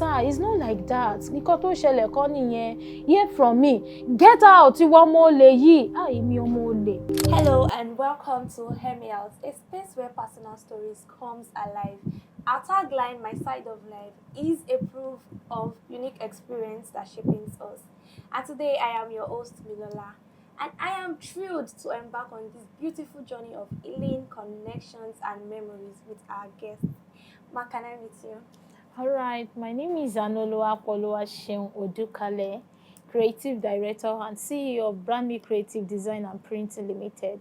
sir, it's not like that. Nǹkan tó ṣẹlẹ̀ kọ́ nìyẹn. Hear from me. Get out. Ìwọ ọmọ olè yìí. Èmi ọmọ olè. Hello and welcome to Airmeout, a space where personal stories comes alive. Our tagline, My Side of Life, is a proof of unique experience that shapes us. And today I am your host, Milola. And I am thrilled to embark on this beautiful journey of healing, connections, and memories with our guests. Ma, can I meet you? All right, my name is Anuoluwapo Odukale, Creative Director and CEO of BrandMe Creative Design and Printing Limited,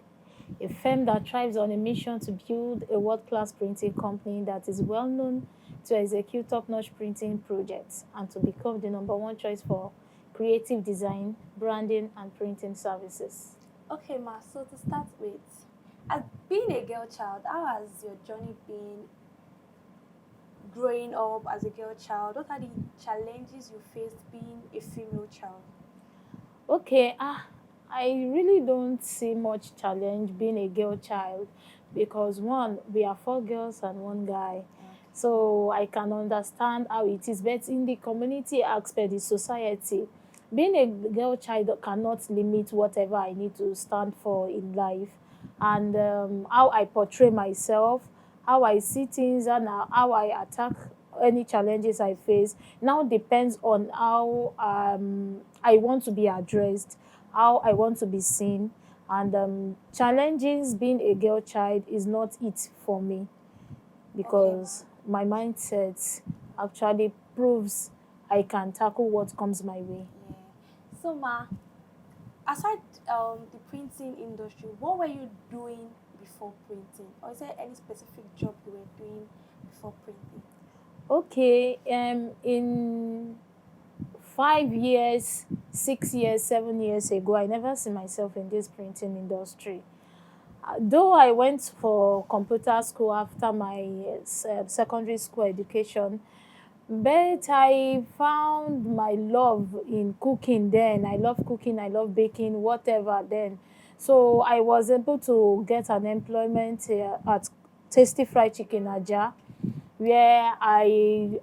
a firm that thrives on a mission to build a world-class printing company that is well known to execute top-notch printing projects and to become the #1 choice for creative design, branding, and printing services. Okay, Ma, so to start with, as being a girl child, how has your journey been growing up as a girl child? What are the challenges you faced being a female child? Okay, I really don't see much challenge being a girl child because one, we are 4 girls and 1 guy. So I can understand how it is, but in the community aspect, the society, being a girl child cannot limit whatever I need to stand for in life, and how I portray myself, how I see things, and how I attack any challenges I face now depends on how I want to be addressed, how I want to be seen, and challenges being a girl child is not it for me because my mindset actually proves I can tackle what comes my way. Yeah. So, Ma, aside the printing industry, what were you doing before printing? Or is there any specific job you were doing before printing? Okay, in 5 years, 6 years, 7 years ago, I never see myself in this printing industry. Though I went for computer school after my secondary school education, but I found my love in cooking then. I love cooking, I love baking, whatever then. So I was able to get an employment at Tasty Fried Chicken Aja, where I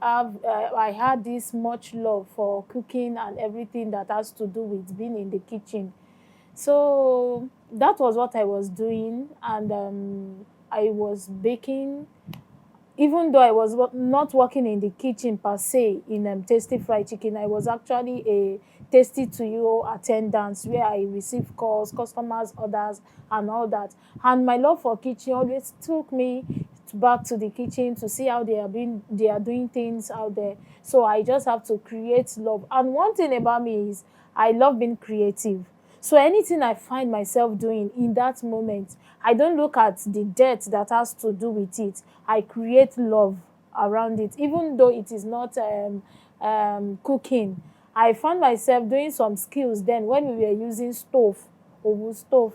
had this much love for cooking and everything that has to do with being in the kitchen. So that was what I was doing, and I was baking. Even though I was not working in the kitchen per se in Tasty Fried Chicken, I was actually a Tasty to You attendant where I received calls, customers, orders, and all that. And my love for kitchen always took me back to the kitchen to see how they are doing things out there. So I just have to create love. And one thing about me is I love being creative. So anything I find myself doing in that moment, I don't look at the debt that has to do with it. I create love around it, even though it is not cooking. I found myself doing some skills then when we were using oven stove.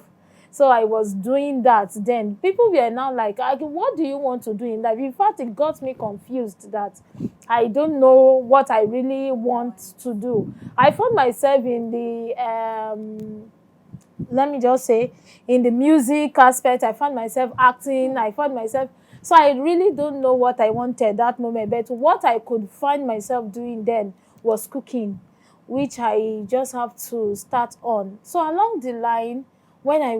So I was doing that then. People were now like, what do you want to do in life? In fact, it got me confused that I don't know what I really want to do. I found myself in the, let me just say, in the music aspect. I found myself acting. So I really don't know what I wanted that moment. But what I could find myself doing then was cooking, which I just have to start on. So along the line, when I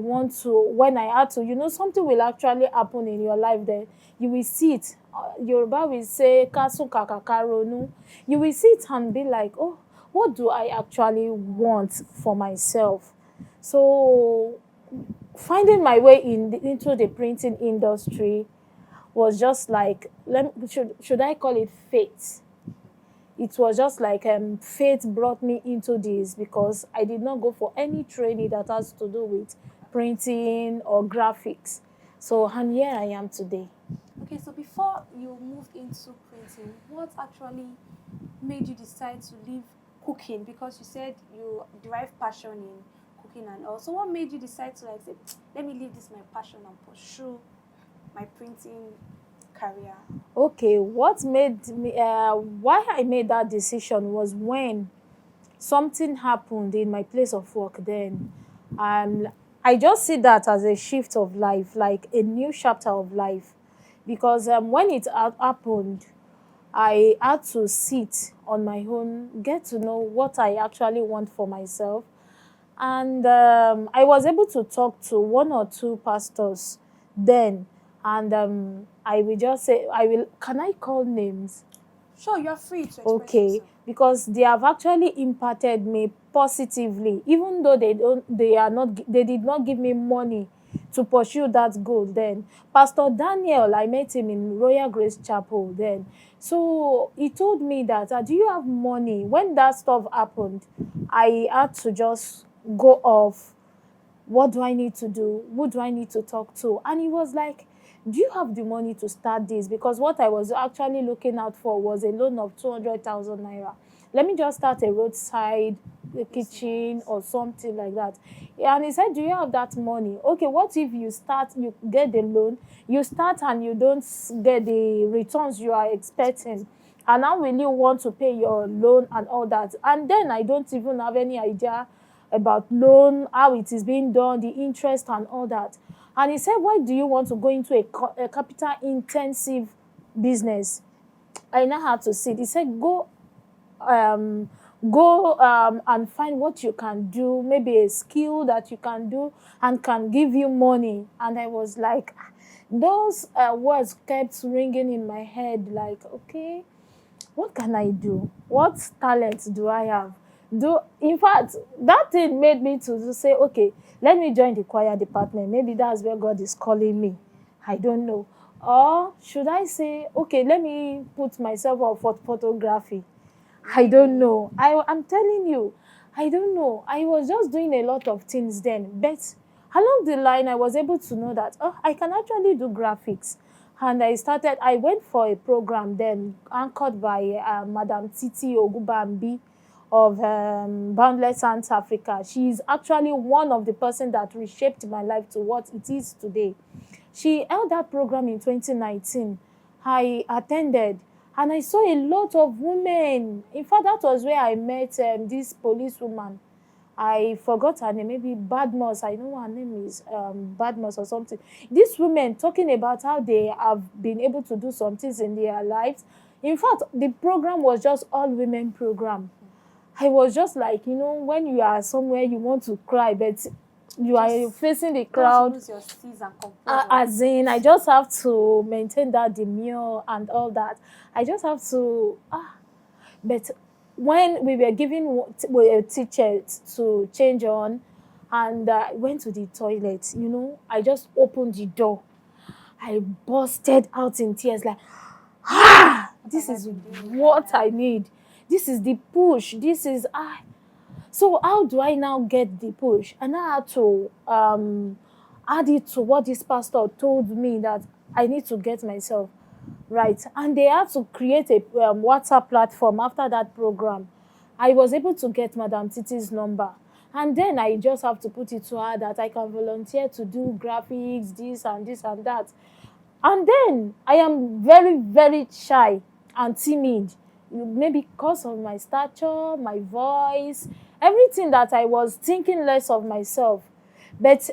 had to, something will actually happen in your life then. You will see it. Yoruba will say, "Kasun kakakaronu." You will see it and be like, oh, what do I actually want for myself? So finding my way into the printing industry was just like, should I call it fate? It was just like fate brought me into this because I did not go for any training that has to do with printing or graphics. So, and here I am today. Okay, so before you moved into printing, what actually made you decide to leave cooking? Because you said you derive passion in cooking and all. So what made you decide to say, let me leave this my passion and pursue my printing career? Okay, what made me why I made that decision was when something happened in my place of work then. I just see that as a shift of life, like a new chapter of life, because when it happened, I had to sit on my own, get to know what I actually want for myself. And I was able to talk to one or two pastors then. And I will just say, can I call names? Sure, you're free to express Okay, yourself. because they have actually impacted me positively, even though they did not give me money to pursue that goal then. Pastor Daniel, I met him in Royal Grace Chapel then. So he told me that, do you have money? When that stuff happened, I had to just go off. What do I need to do? Who do I need to talk to? And he was like, do you have the money to start this? Because what I was actually looking out for was a loan of 200,000 naira. Let me just start a roadside kitchen or something like that. And he said, do you have that money? Okay, what if you start, you get the loan, you start and you don't get the returns you are expecting? And how will you want to pay your loan and all that? And then I don't even have any idea about loan, how it is being done, the interest and all that. And he said, why do you want to go into a capital intensive business? I now had to sit. He said, um, go and find what you can do, maybe a skill that you can do and can give you money. And I was like, those words kept ringing in my head, like, okay, what can I do? What talent do I have? In fact, that thing made me to say, okay, let me join the choir department. Maybe that's where God is calling me. I don't know. Or should I say, okay, let me put myself up for photography? I don't Really? know. I'm telling you, I don't know. I was just doing a lot of things then. But along the line, I was able to know that, oh, I can actually do graphics. And I went for a program then anchored by Madam Titi Ogubambi of Boundless South Africa. She is actually one of the person that reshaped my life to what it is today. She held that program in 2019. I attended and I saw a lot of women. In fact, that was where I met this policewoman. I forgot her name, maybe Badmus. I know her name is Badmus or something. These women talking about how they have been able to do some things in their lives. In fact, the program was just all women program. I was just like, when you are somewhere you want to cry, but you are Just facing the don't crowd. lose your steez and composure. As in, I just have to maintain that demure and all that. I just have to. But when we were giving a t-shirt to change on, and went to the toilet, I just opened the door. I busted out in tears, like, What this have I is been doing with my what life? I need. This is the push. This is So how do I now get the push? And I had to add it to what this pastor told me that I need to get myself right. And they had to create a WhatsApp platform after that program. I was able to get Madam Titi's number. And then I just have to put it to her that I can volunteer to do graphics, this and that. And then I am very, very shy and timid. Maybe because of my stature, my voice, everything that I was thinking less of myself. But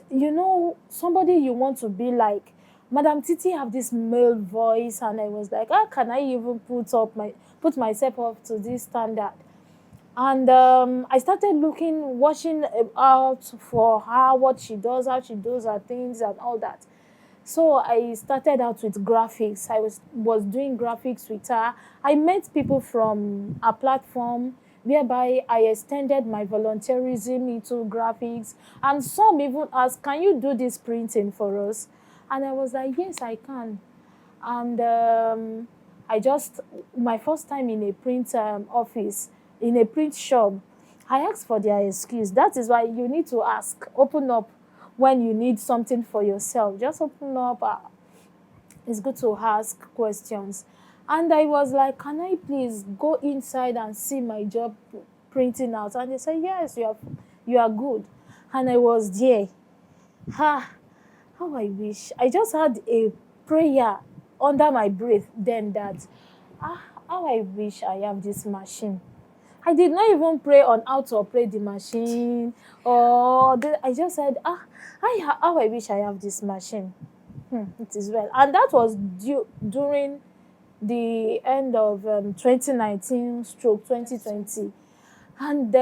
somebody you want to be like. Madam Titi have this male voice, and I was like, how can I even put myself up to this standard? And I started watching out for her, what she does, how she does her things, and all that. So I started out with graphics. I was doing graphics with her. I met people from a platform whereby I extended my volunteerism into graphics. And some even asked, can you do this printing for us? And I was like, yes, I can. And I just, my first time in a print office, in a print shop, I asked for their excuse. That is why you need to ask, open up when you need something for yourself. Just open up. It's good to ask questions. And I was like, can I please go inside and see my job printing out? And they said, yes, you are good. And I was there. Ha! How I wish. I just had a prayer under my breath then that, how I wish I have this machine. I did not even pray on how to operate the machine, I just said, how I wish I have this machine. It is well. And that was during the end of 2019 stroke 2020. And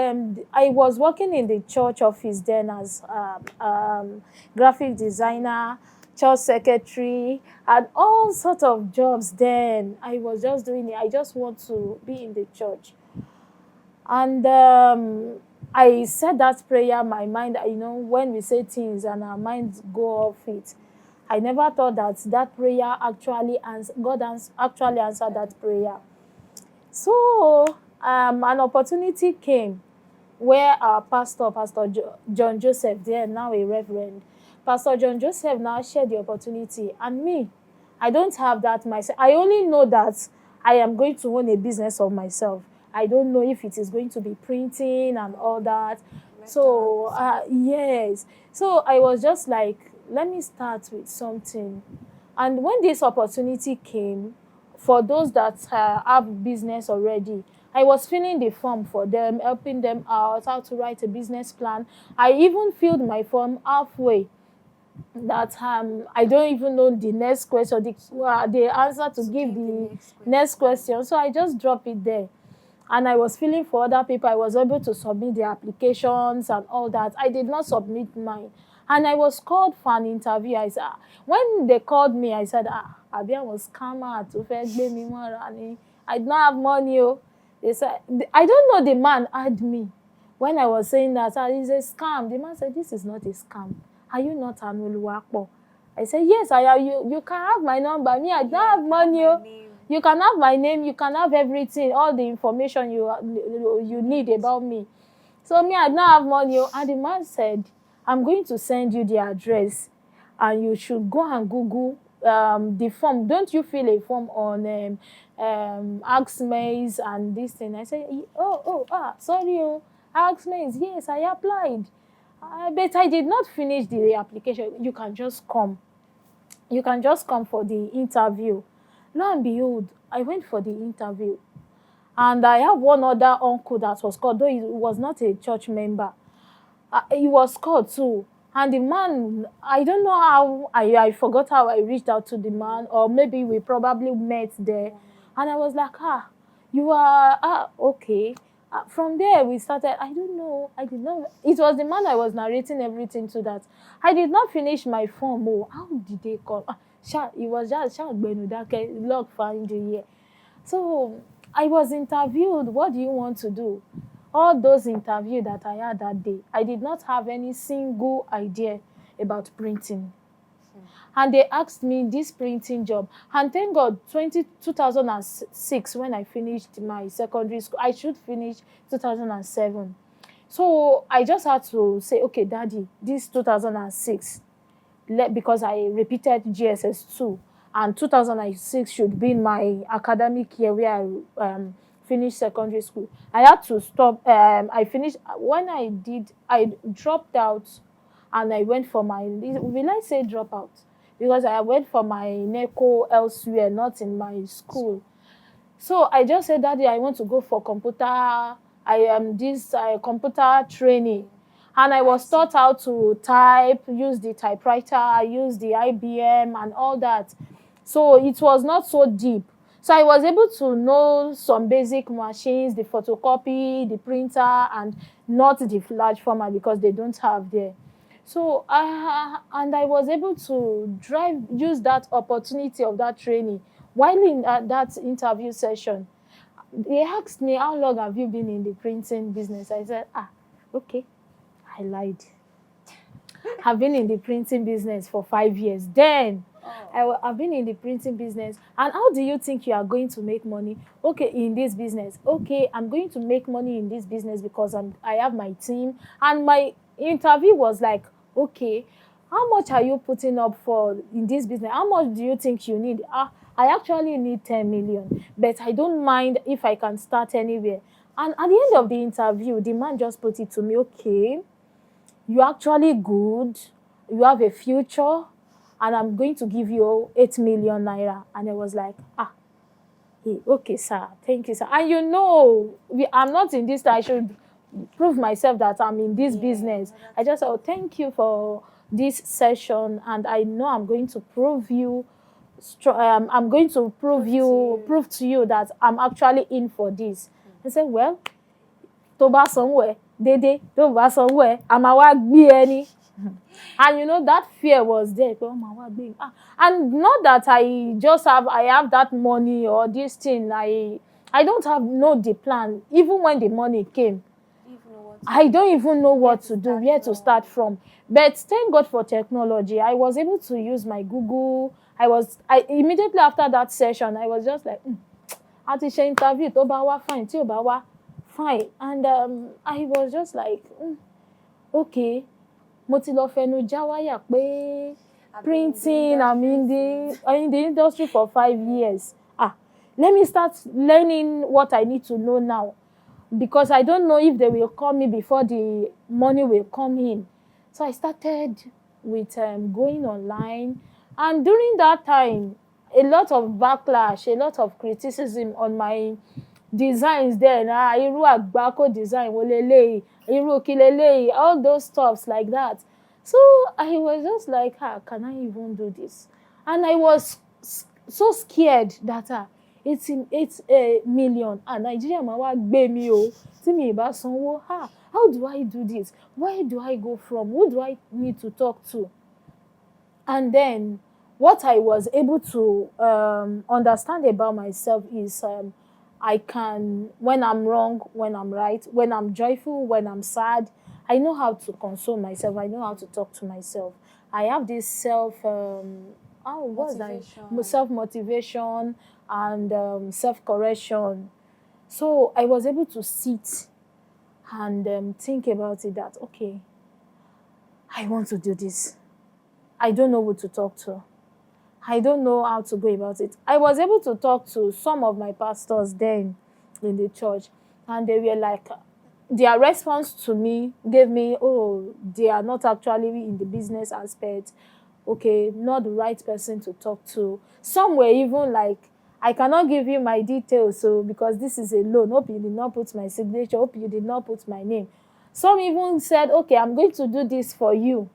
I was working in the church office then as graphic designer, church secretary, and all sorts of jobs then. I was just doing it. I just want to be in the church. And I said that prayer, my mind, when we say things and our minds go off it, I never thought that that prayer actually actually answered that prayer. So an opportunity came where our pastor, John Joseph, there now a reverend, Pastor John Joseph now shared the opportunity. And me, I don't have that myself. I only know that I am going to own a business of myself. I don't know if it is going to be printing and all that. So, yes. So I was just like, let me start with something. And when this opportunity came, for those that have business already, I was filling the form for them, helping them out, how to write a business plan. I even filled my form halfway that I don't even know the next question, the answer to give the next question. So I just drop it there. And I was filling for other people. I was able to submit the applications and all that. I did not submit mine. And I was called for an interview. I said, when they called me, I said, Abi, I was scammer to first gbé mi mọ́ra ni. I did not have money. Oh. They said, I don't know, the man had me. When I was saying that, it's a scam. The man said, this is not a scam. Are you not Anuoluwapo? I said, yes, I am. You can have my number. Me, I don't have money. Oh. You can have my name, you can have everything, all the information you need about me. So me, I don't have money. And the man said, I'm going to send you the address and you should go and Google the form. Don't you fill a form on Airmeout and this thing? I said, sorry, Airmeout, yes, I applied. But I did not finish the application. You can just come. You can just come for the interview. Lo and behold, I went for the interview. And I have one other uncle that was called, though he was not a church member. He was called too. And the man, I don't know how, I forgot how I reached out to the man, or maybe we probably met there. And I was like, you are, okay. From there, we started, I don't know, I did not, it was the man I was narrating everything to that. I did not finish my form. Oh, how did they come? It was just, log find you here. So I was interviewed, what do you want to do? All those interviews that I had that day, I did not have any single idea about printing. And they asked me this printing job. And thank God, 2006, when I finished my secondary school, I should finish 2007. So I just had to say, okay, Daddy, this 2006, because I repeated GSS2, and 2006 should be my academic year where I finished secondary school. I had to stop. I finished when I dropped out, and I went for my. Will I say drop out? Because I went for my NECO elsewhere, not in my school. So I just said, Daddy, I want to go for computer. I am this computer training. And I was taught how to type, use the typewriter, use the IBM and all that. So it was not so deep. So I was able to know some basic machines, the photocopy, the printer, and not the large format because they don't have there. So and I was able to use that opportunity of that training. While in that interview session, they asked me, how long have you been in the printing business? I said, okay. I lied. I've been in the printing business for 5 years. Then I've been in the printing business. And how do you think you are going to make money? Okay, in this business. Okay, I'm going to make money in this business because I have my team. And my interview was like, okay, how much are you putting up for in this business? How much do you think you need? I actually need 10 million, but I don't mind if I can start anywhere. And at the end of the interview, the man just put it to me, okay, you're actually good, you have a future, and I'm going to give you 8 million naira. And I was like, hey, okay, sir, thank you, sir. And I'm not in this, I should prove myself that I'm in this business. I just said, thank you for this session, and I know I'm going to prove you I'm going to prove to you that I'm actually in for this. I said, well, tó bá sanwó ẹ dédé, tó bá sanwó ẹ a máa wá gbé ẹ ní. And you know that fear was there. And not that I have that money or this thing. I don't have the plan. Even when the money came, I don't even know what to do, where to start from. But thank God for technology. I was able to use my Google. I immediately after that session, I was just like, a ti ṣe interview tó bá wá fine, tí ò bá wá fine. And I was just like, okay, mo ti lọ fẹnu já wáyà pé printing, I'm in the industry for 5 years. Let me start learning what I need to know now, because I don't know if they will call me before the money will come in. So I started with going online. And during that time, a lot of backlash, a lot of criticism on my designs then. Irú àgbákò design wo leléyìí, irú kí leléyìí, all those stuffs like that. So I was just like, can I even do this? And I was so scared that 8 million Nigeria máa wá gbé mi o tí mi bá sanwó. How do I do this? Where do I go from? Who do I need to talk to? And then what I was able to understand about myself is I can, when I'm wrong, when I'm right, when I'm joyful, when I'm sad, I know how to console myself. I know how to talk to myself. I have this self-motivation and self-correction. So I was able to sit and think about it that, okay, I want to do this. I don't know who to talk to. I don't know how to go about it. I was able to talk to some of my pastors then in the church, and they were like, their response to me gave me, they are not actually in the business aspect. Okay, not the right person to talk to. Some were even like, I cannot give you my details, so because this is a loan. Hope you did not put my signature. Hope you did not put my name. Some even said, okay, I'm going to do this for you.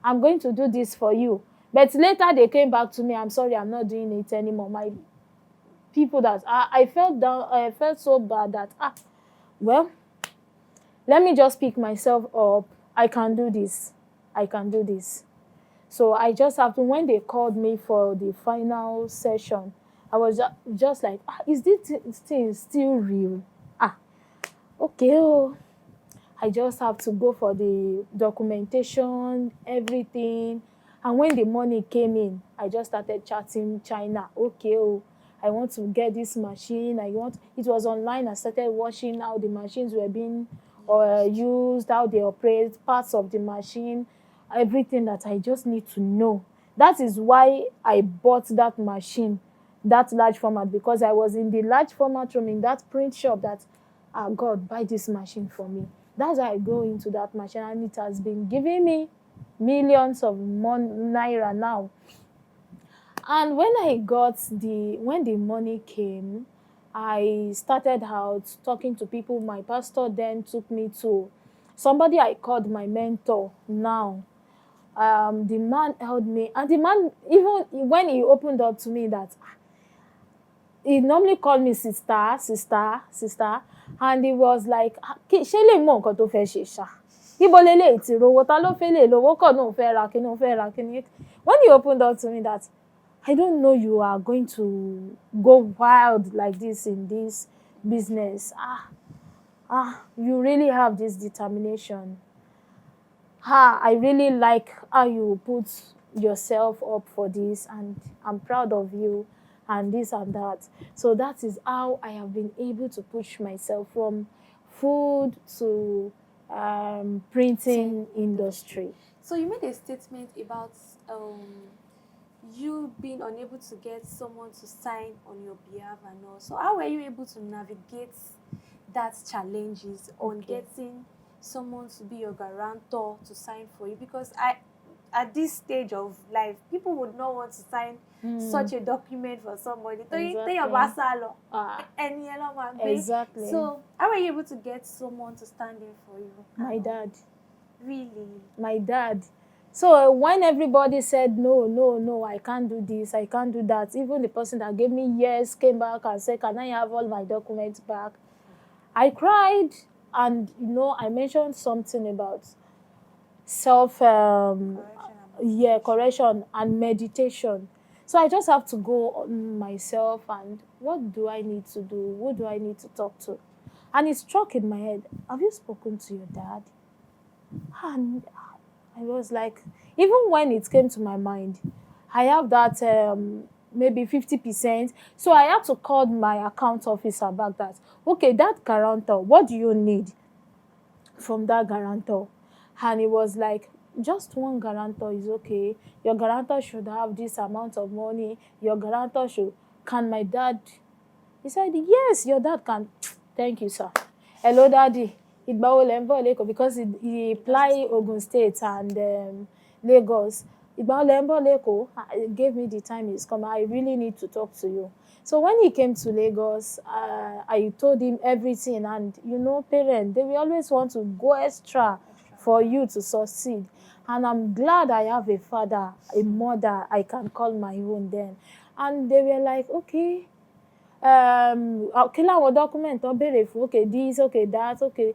I'm going to do this for you. But later they came back to me, I'm sorry, I'm not doing it anymore. My people that I felt down, I felt so bad that, well, let me just pick myself up. I can do this. I can do this. So I just have to, when they called me for the final session, I was just like, is this thing still real? Okay. I just have to go for the documentation, everything. And when the money came in, I just started chatting China. Okay, I want to get this machine. It was online. I started watching how the machines were being used, how they operate, parts of the machine, everything that I just need to know. That is why I bought that machine, that large format, because I was in the large format room in that print shop that, God, buy this machine for me. That's why I go into that machine, and it has been giving me millions of naira now. And when the money came, I started out talking to people. My pastor then took me to somebody I called my mentor now. The man held me, and the man, even when he opened up to me, that he normally called me sister, and he was like, ṣé lè mọ nǹkan tó fẹ́ ṣe ṣá? Ibo leléyìí ti rówó, ta ló fẹ́ lè lówó kọ́ náà fẹ́ ra kíní. When he opened up to me that, I don't know you are going to go wild like this in this business. You really have this determination. I really like how you put yourself up for this, and I'm proud of you, and this and that. So that is how I have been able to push myself from food to printing industry. So you made a statement about you being unable to get someone to sign on your behalf and all. So how were you able to navigate that challenges on getting someone to be your guarantor to sign for you? Because at this stage of life, people would not want to sign such a document for somebody. Exactly. So how were you able to get someone to stand in for you? My dad. Really? My dad. So when everybody said no, no, no, I can't do this, I can't do that, even the person that gave me yes came back and said, can I have all my documents back? I cried, and I mentioned something about self Correction and yeah, motivation. correction and meditation. So I just have to go on myself and what do I need to do? Who do I need to talk to? And it struck in my head, have you spoken to your dad? And I was like, even when it came to my mind, I have that maybe 50%. So I had to call my account officer back that, okay, that guarantor, what do you need from that guarantor? And it was like, just one guarantor is okay. Your guarantor should have this amount of money. Your guarantor should, can my dad? He said, yes, your dad can. Thank you, sir. Hello, daddy. Ìgbà wo lẹ̀ ń bọ̀ l'Ékòó? Because he He doesn't apply stay in Ogun Lagos. State and Lagos. Ìgbà wo lẹ̀ ń bọ̀ l'Ékòó? He gave me the time he's coming. I really need to talk to you. So when he came to Lagos, I told him everything. And parents, they will always want to go extra for you to succeed. And I'm glad I have a father, a mother I can call my own then. And they were like, okay, kí làwọn document tó béèrè fún, okay this, okay that, okay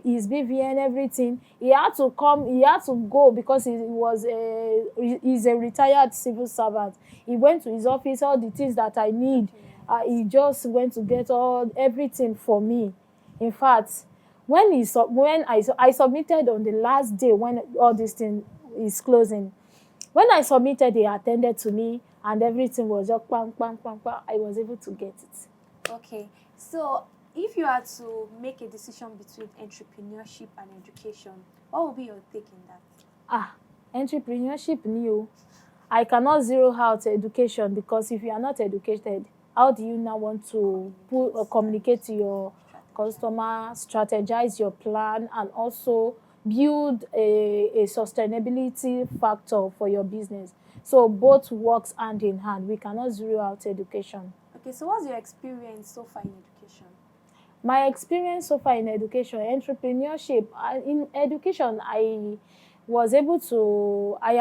his BVN, everything. He had to come, he had to go because he's a retired civil servant. He went to his office, all the things that I need. He just went to get everything for me. In fact, when I submitted on the last day when all this thing is closing, when I submitted, they attended to me and everything was just bang, bang, bang, bang. I was able to get it. Okay, so if you had to make a decision between entrepreneurship and education, what would be your take in that? Entrepreneurship new. I cannot zero out education because if you are not educated, how do you now want to communicate to your customer, strategize your plan, and also build a sustainability factor for your business? So both works hand in hand. We cannot zero out education. Okay, so what's your experience so far in education? My experience so far in education, entrepreneurship, in education, I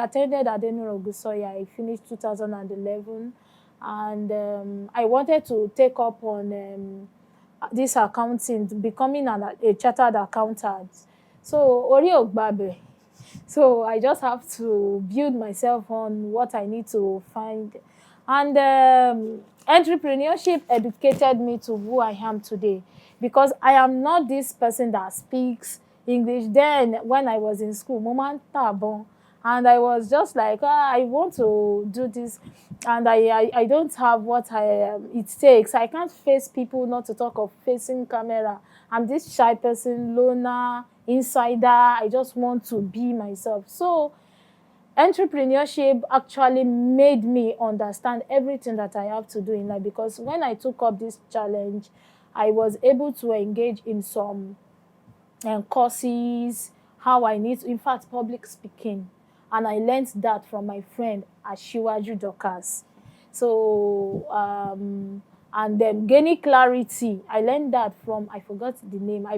attended Anuoluwapo. I finished 2011, and I wanted to take up on this accounting, becoming a chartered accountant. So, Ori Ogbabe. So I just have to build myself on what I need to find. And entrepreneurship educated me to who I am today because I am not this person that speaks English. Then when I was in school, moment tabon, and I was just like, I want to do this, and I don't have what it takes. I can't face people, not to talk of facing camera. I'm this shy person, loner, insider. I just want to be myself. So entrepreneurship actually made me understand everything that I have to do in life because when I took up this challenge, I was able to engage in some courses, how I need to, in fact, public speaking. And I learned that from my friend Asiwaju Dorcas. So, and then gaining clarity, I learned that from, I forgot the name. I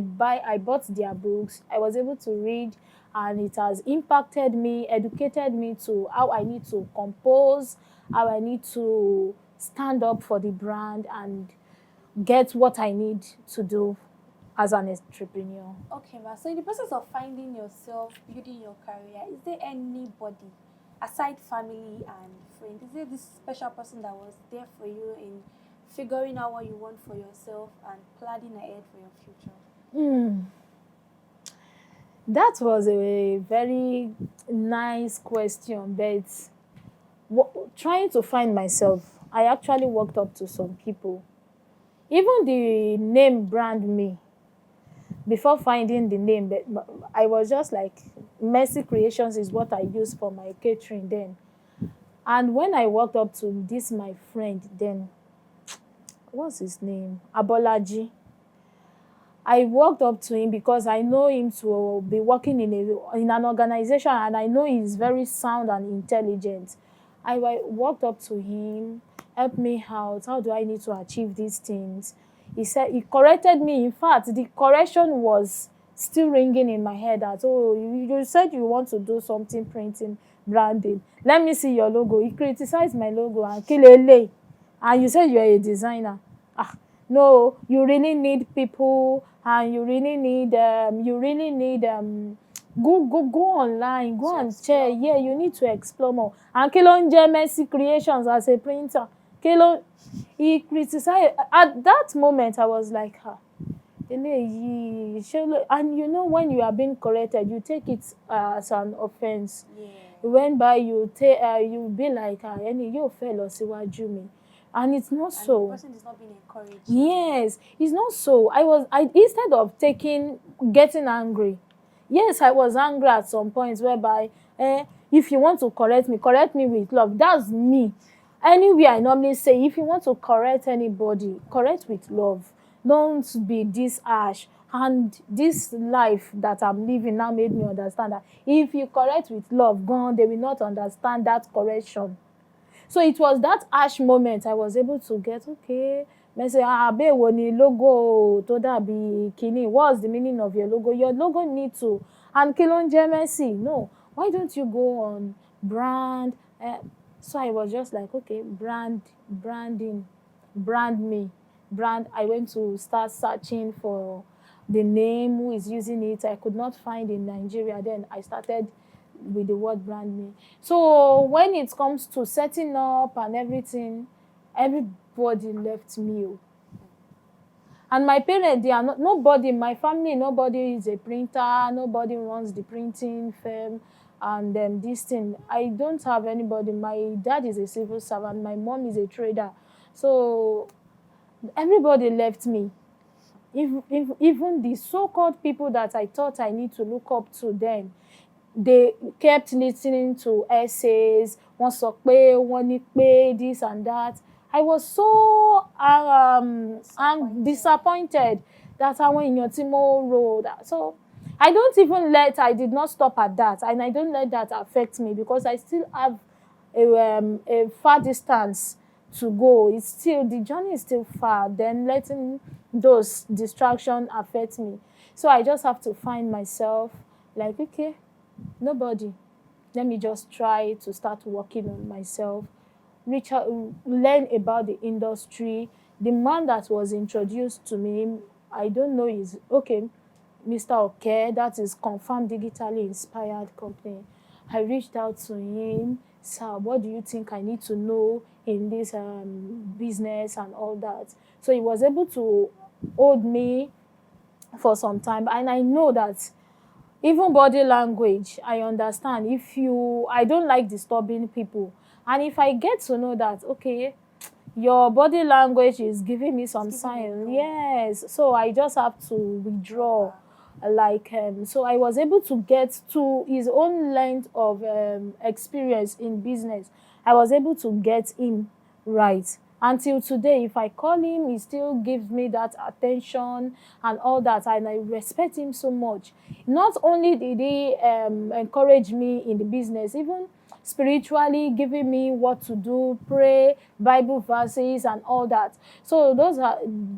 bought their books. I was able to read, and it has impacted me, educated me to how I need to compose, how I need to stand up for the brand and get what I need to do as an entrepreneur. Okay, ma. So in the process of finding yourself, building your career, is there anybody aside family and friends? Is there this special person that was there for you in figuring out what you want for yourself and planning ahead for your future? That was a very nice question, but trying to find myself, I actually walked up to some people. Even the name BrandMe, before finding the name, but I was just like, Mercy Creations is what I used for my catering then. And when I walked up to this, my friend then, what's his name? Abolaji. I walked up to him because I know him to be working in an organization and I know he's very sound and intelligent. I walked up to him, help me out. How do I need to achieve these things? He corrected me. In fact, the correction was still ringing in my head that, oh, you said you want to do something printing, branding. Let me see your logo. He criticized my logo and kilele. And you said you're a designer. Ah, no, you really need people, and you really need go online, go To and check. explore Yeah, more. you need to explore more. And kí ló ń jẹ́ Mercy Creations as a printer? Kí ló, he criticized. At that moment, I was like, ah, eléyìí, ṣé ló, and you know when you are being corrected, you take it as an offense. Yeah. Whereby you be like, ah, ẹni yóò fẹ́ lọ síwájú mi, and it's not And the so. person is not being encouraged. Yes, it's not so. I instead of getting angry. Yes, I was angry at some points whereby, if you want to correct me with love. That's me. Anywhere I normally say, if you want to correct anybody, correct with love. Don't be this harsh. And this life that I'm living now made me understand that if you correct with love, gone, they will not understand that correction. So it was that harsh moment I was able to get, okay, message, wo ni logo tó dàbí kíní, what's the meaning of your logo? Your logo need to, and kí ló ń jẹ́ Mercy? No, why don't you go on brand? So I was just like, okay, branding, BrandMe, brand. I went to start searching for the name, who is using it. I could not find in Nigeria. Then I started with the word BrandMe. So when it comes to setting up and everything, everybody left me. And my parents, they are not, nobody in my family, nobody is a printer, nobody runs the printing firm. And this thing, I don't have anybody. My dad is a civil servant, my mom is a trader. So everybody left me. Even the so-called people that I thought I need to look up to them, they kept listening to essays. Wọ́n sọ pé, wọ́n ní pé, this and that. I was so disappointed that àwọn èèyàn tí mo rò that. So I did not stop at that, and I don't let that affect me, because I still have a far distance to go. The journey is still far. Then letting those distractions affect me. So I just have to find myself like, okay, nobody. Let me just try to start working on myself, reach out, learn about the industry. The man that was introduced to me, I don't know, is okay, Mr. Okay, that is Confirmed Digitally Inspired Company. I reached out to him. Sir, what do you think I need to know in this business and all that? So he was able to hold me for some time, and I know that even body language, I understand. I don't like disturbing people. And if I get to know that, okay, your body language is giving me some sign, yes, so I just have to withdraw. So I was able to get to his own length of experience in business. I was able to get him right. Until today, if I call him, he still gives me that attention and all that, and I respect him so much. Not only did he encourage me in the business, even spiritually giving me what to do, pray, Bible verses and all that. So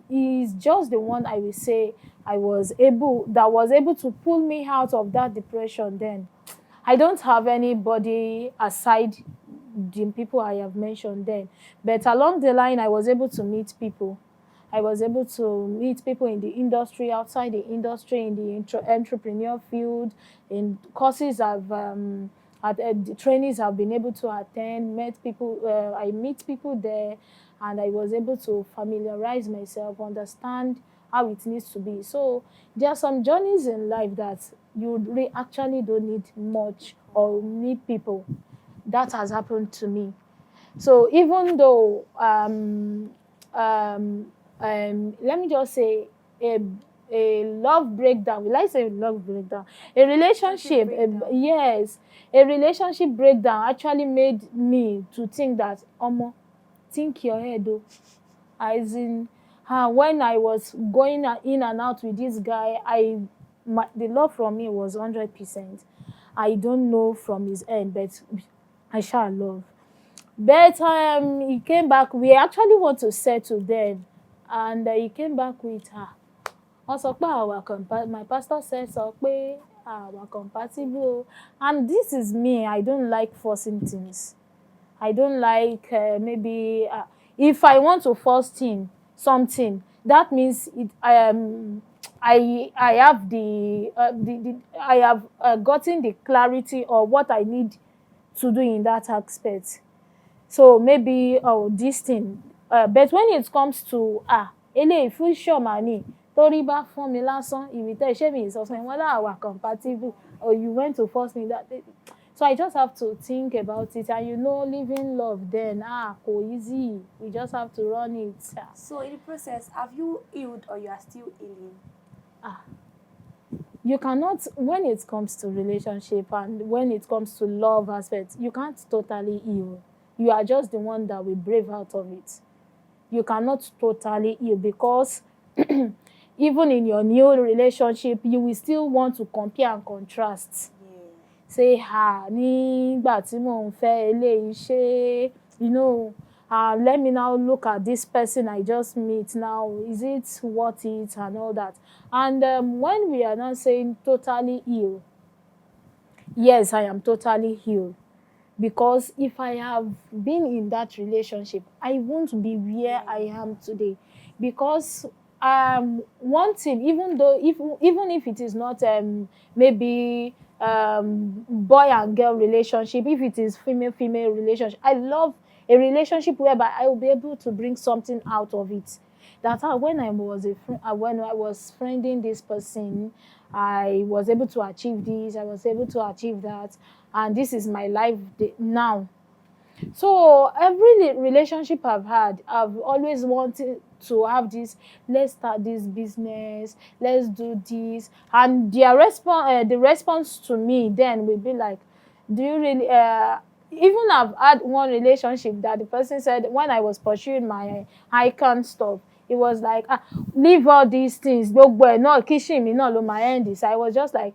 he's just the one I will say that was able to pull me out of that depression then. I don't have anybody aside the people I have mentioned then. But along the line, I was able to meet people. I was able to meet people in the industry, outside the industry, in the entrepreneur field, in courses the trainings I've been able to attend, met people. I meet people there, and I was able to familiarize myself, understand how it needs to be. So there are some journeys in life that you actually don't need much or need people. That has happened to me. So even though, let me just say, a love breakdown. Will I say love breakdown? A relationship, yes, a relationship breakdown actually made me to think that, think your head, though. As in, when I was going in and out with this guy, the love from me was 100%. I don't know from his end, but I shall love. But he came back. We actually want to settle then, and he came back with her. wọ́n sọ pé my pastor said sọ pé àwa compatible and this is me. I don't like forcing things. I don't like maybe if I want to force something, that means I have I have gotten the clarity of what I need to do in that aspect. So maybe this thing, but when it comes to eléyìí future mà ni torí bá fún mi lásán ìrìtẹ́ ṣé mi sọ fún ẹ wọ́n láwa compatible or you went to force me that. So I just have to think about it, and living love then kò easy. We just have to run it. So in the process, have you healed or you are still healing? You cannot, when it comes to relationship and when it comes to love aspect, you can't totally heal. You are just the one that will brave out of it. You cannot totally heal because even in your new relationship, you will still want to compare and contrast. Say nígbà tí mò ń fẹ́ eléyìí ṣé let me now look at this person I just meet now, is it worth it and all that. And when we are not saying totally healed, yes, I am totally healed, because if I have been in that relationship, I won't be where I am today. Because one thing, even if it is not maybe boy and girl relationship, if it is female relationship, I love a relationship whereby I will be able to bring something out of it. That when I was when I was friending this person, I was able to achieve this, I was able to achieve that, and this is my life now. So every relationship I've had, I've always wanted to have this. Let's start this business. Let's do this. And their the response to me then will be like, "Do you really?" Even I've had one relationship that the person said when I was pursuing my icon stuff, it was like, leave all these things. No, kissing me, no, my end is. I was just like,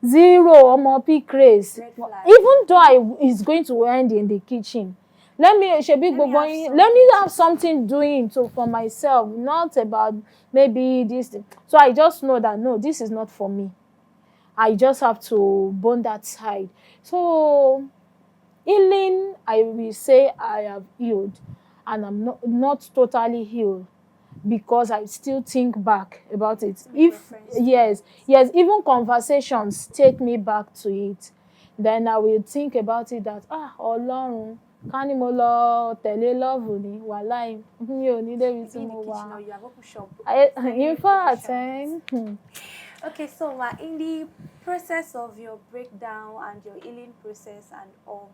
zero omo pick craze. Even though it's going to end in the kitchen, let me have something doing for myself, not about maybe this thing. So I just know that no, this is not for me. I just have to burn that side. So healing, I will say I have healed, and I'm not totally healed, because I still think back about it. Yes, even conversations take me back to it. Then I will think about it that Ọlọ́run ká ní mo lọ tẹ̀lé love ni wàláì mi ò ní débi tí mo wà. In fact, okay, so in the process of your breakdown and your healing process and all,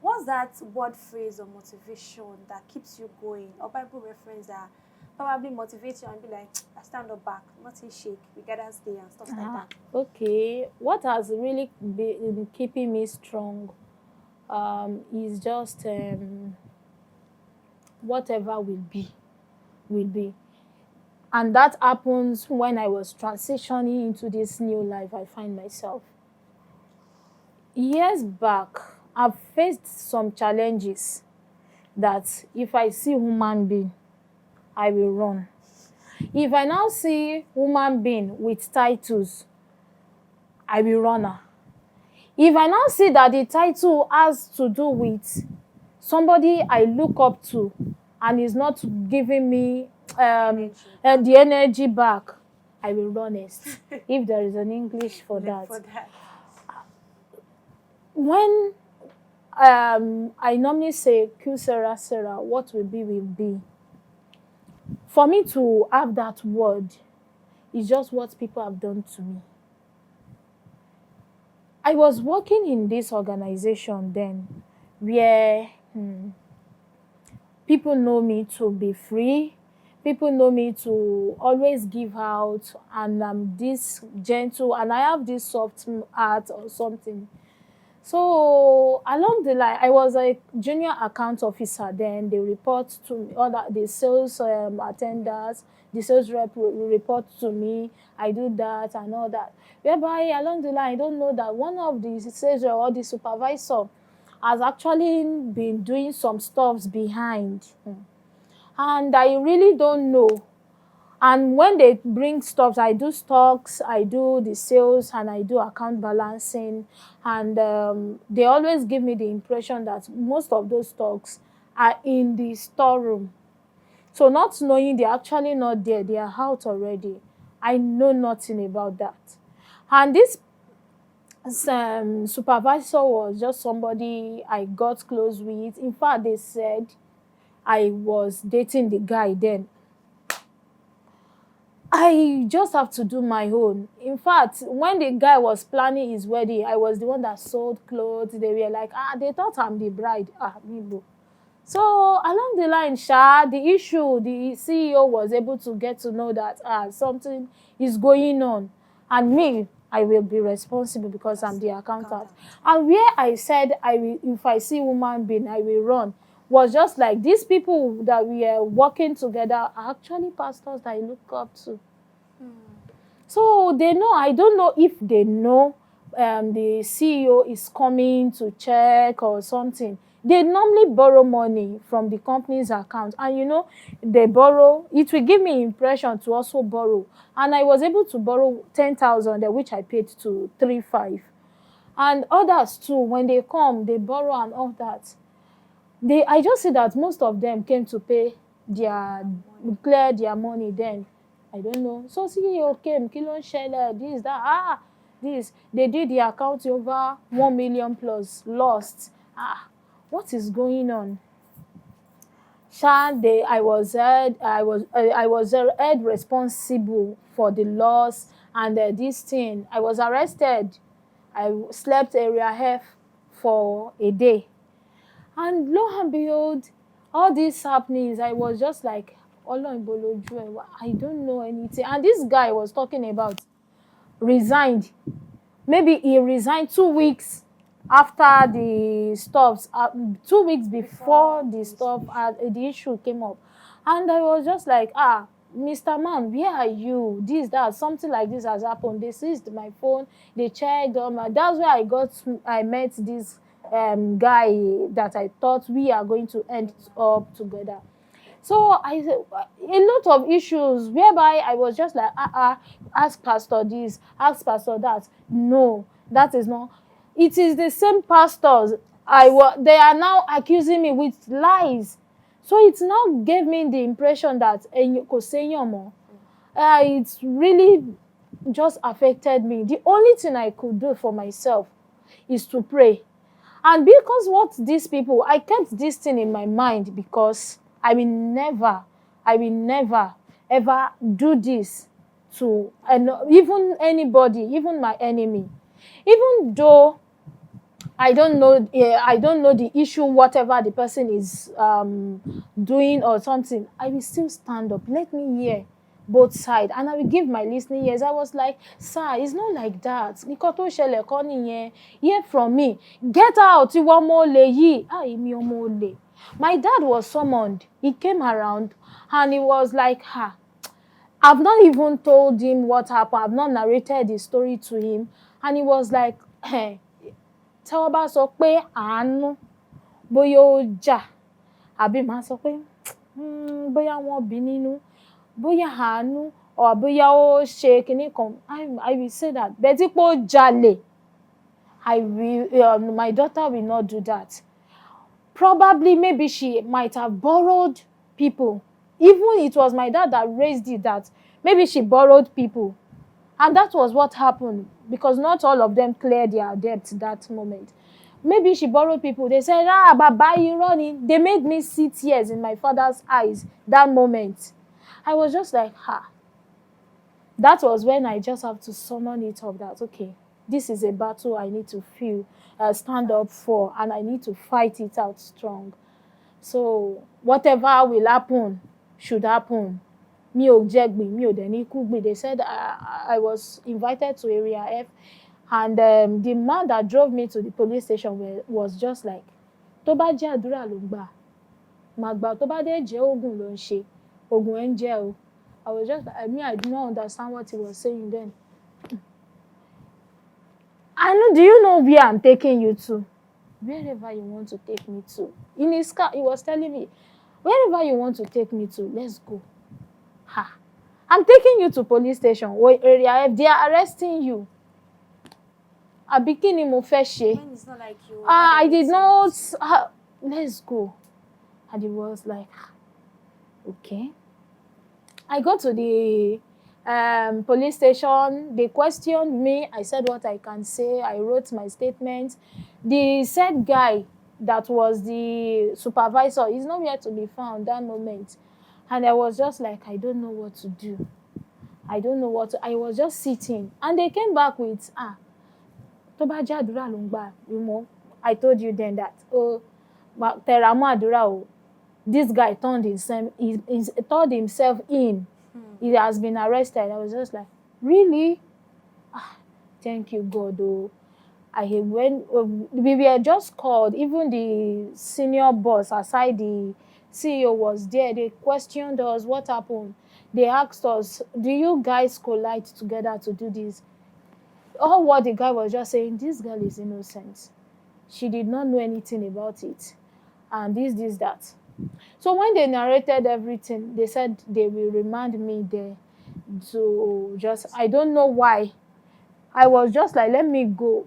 what's that word, phrase, or motivation that keeps you going, or Bible reference that probably motivate you and be like, I stand up back, nothing shake, we gotta stay and stuff like that? Okay, what has really been keeping me strong is just whatever will be. And that happens when I was transitioning into this new life I find myself. Years back, I've faced some challenges that if I see human being, I will run. If I now see human being with titles, I will run her. If I now see that the title has to do with somebody I look up to and is not giving me the energy back, I will run next. If there is an English for that. When I normally say, Q Sarah, what will be, will be. For me to have that word is just what people have done to me. I was working in this organization then where people know me to be free. People know me to always give out, and I'm this gentle, and I have this soft heart or something. So along the line, I was a junior account officer then. They report to me, the sales attendants, the sales rep will report to me. I do that and all that. Whereby along the line, I don't know that one of the sales rep or the supervisor has actually been doing some stuffs behind. And I really don't know. And when they bring stocks, I do stocks, I do the sales, and I do account balancing. And they always give me the impression that most of those stocks are in the storeroom. So not knowing they're actually not there, they are out already. I know nothing about that. And this supervisor was just somebody I got close with. In fact, they said I was dating the guy then. I just have to do my own. In fact, when the guy was planning his wedding, I was the one that sold clothes. They were like, they thought I'm the bride. Me boo. So along the line, the issue, the CEO was able to get to know that something is going on. And me, I will be responsible because I'm the accountant. And where I said, if I see woman being, I will run, was just like these people that we are working together are actually pastors that I look up to. So they know, I don't know if they know the CEO is coming to check or something. They normally borrow money from the company's account. And they borrow, it will give me impression to also borrow. And I was able to borrow 10,000, which I paid to 3,500. And others too, when they come, they borrow and all that. I just see that most of them came to clear their money then. I don't know. So CEO came, kilo share this, that, this. They did the account over 1 million plus, lost. What is going on? I was held responsible for the loss and this thing. I was arrested. I slept area F for a day. And lo and behold, all these happenings, I was just like, I don't know anything. And this guy was talking about resigned. Maybe he resigned 2 weeks after the stops, 2 weeks before the stop, the issue came up. And I was just like, Mr. Man, where are you? This, that, something like this has happened. They seized my phone, they checked. That's where I met this guy that I thought we are going to end up together. So I said a lot of issues whereby I was just like, ask pastor this, ask pastor that. No, that is not. It is the same pastors. They are now accusing me with lies. So it now gave me the impression that it's really just affected me. The only thing I could do for myself is to pray. And because these people, I kept this thing in my mind because I will never, ever do this to even anybody, even my enemy. Even though I don't know the issue, whatever the person is doing or something, I will still stand up. Let me hear both sides, and I will give my listening ears. I was like, sir, it's not like that. Hear from me. Get out. My dad was summoned. He came around and he was like, I've not even told him what happened. I've not narrated the story to him. And he was like, tí wọ́n bá sọ pé àánú bóyá ó jà àbí màá sọ pé bóyá wọ́n bí nínú bóyá àánú or bóyá ó ṣe kinní kan, I will say that. But tí pé ó jalè, my daughter will not do that. Probably maybe she might have borrowed people. Even it was my dad that raised it, that maybe she borrowed people. And that was what happened, because not all of them cleared their debt that moment. Maybe she borrowed people. They said, Baba, you running. They made me see tears in my father's eyes that moment. I was just like, That was when I just have to summon it up that, okay, this is a battle I need to stand up for, and I need to fight it out strong. So whatever will happen should happen. Mi ò jẹ̀gbìn, mi ò dẹ̀ ní kúgbìn. They said I was invited to Area F, and the man that drove me to the police station was just like, tó bá jẹ́ àdúrà ló ń gbà, máa gbà, tó bá dé jẹ́ oògùn ló ń ṣe, oògùn ẹ̀ ń jẹ́ o. I was just like, I did not understand what he was saying then. Do you know where I'm taking you to? Wherever you want to take me to. In his car, he was telling me, wherever you want to take me to, let's go. I'm taking you to police station. Area F, they are arresting you. Àbí kí ni mo fẹ́ ṣe? When it's not like you. I did not. Let's go. And he was like, okay. I go to the police station. They questioned me. I said what I can say. I wrote my statement. The said guy that was the supervisor is nowhere to be found that moment. And I was just like, I don't know what to do. I don't know what to. I was just sitting. And they came back with, tó bá jẹ́ àdúrà ló ń gbà, you know, I told you then that, tẹra mọ́ àdúrà o. This guy turned himself in. He has been arrested. I was just like, really? Thank you, God. We were just called. Even the senior boss, aside the CEO, was there. They questioned us, what happened? They asked us, do you guys collide together to do this? All what the guy was just saying, this girl is innocent. She did not know anything about it. And this, that. So when they narrated everything, they said they will remand me there to just, I don't know why. I was just like, let me go,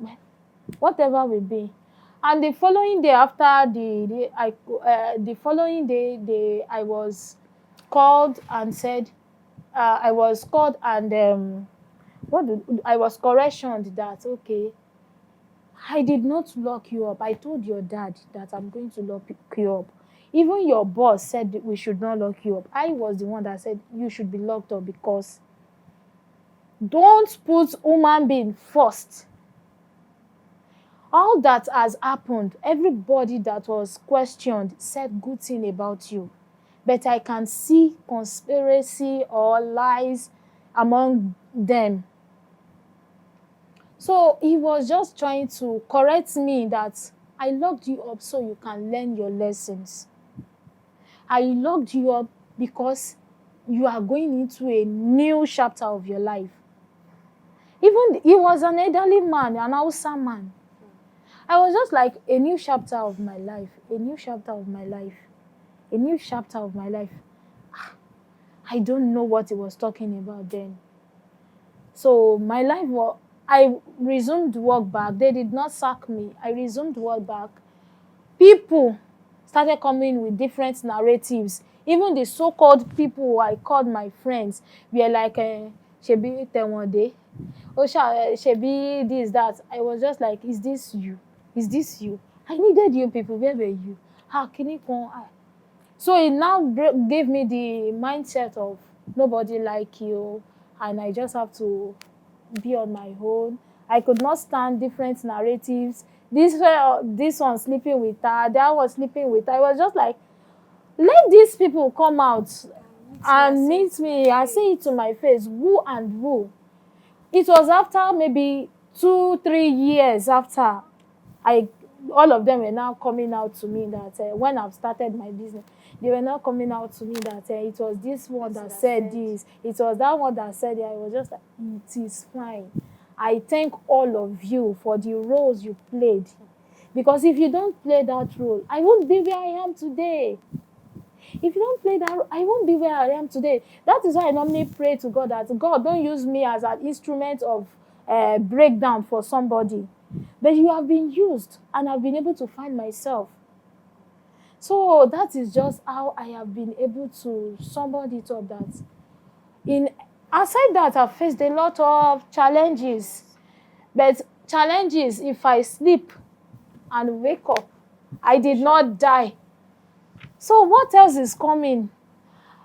whatever will be. And the following day after the following day, I was called and said, I was called and I was correctioned that, okay, I did not lock you up. I told your dad that I'm going to lock you up. Even your boss said we should not lock you up. I was the one that said you should be locked up because don't put human being first. All that has happened, everybody that was questioned said good thing about you. But I can see conspiracy or lies among them. So he was just trying to correct me that I locked you up so you can learn your lessons. I locked you up because you are going into a new chapter of your life. Even he was an elderly man, an Hausa man. I was just like, a new chapter of my life, a new chapter of my life, a new chapter of my life. I don't know what he was talking about then. So my life was, I resumed work back. They did not sack me. I resumed work back. People started coming with different narratives. Even the so-called people I called my friends were like, Shebi Tewande, Shebi this, that. I was just like, is this you? Is this you? I needed you people. Where were you? So it now gave me the mindset of nobody like you, and I just have to be on my own. I could not stand different narratives. This one sleeping with her, that one sleeping with her. I was just like, let these people come out and meet me and say it to my face, who and who. It was after maybe 2-3 years after all of them were now coming out to me that when I've started my business, they were now coming out to me that it was this one that said this, it was that one that said it. I was just like, it is fine. I thank all of you for the roles you played. Because if you don't play that role, I won't be where I am today. If you don't play that role, I won't be where I am today. That is why I normally pray to God that God don't use me as an instrument of breakdown for somebody. But you have been used and I've been able to find myself. So that is just how I have been able to somebody thought that. Aside that, I've faced a lot of challenges. But challenges, if I sleep and wake up, I did not die. So what else is coming?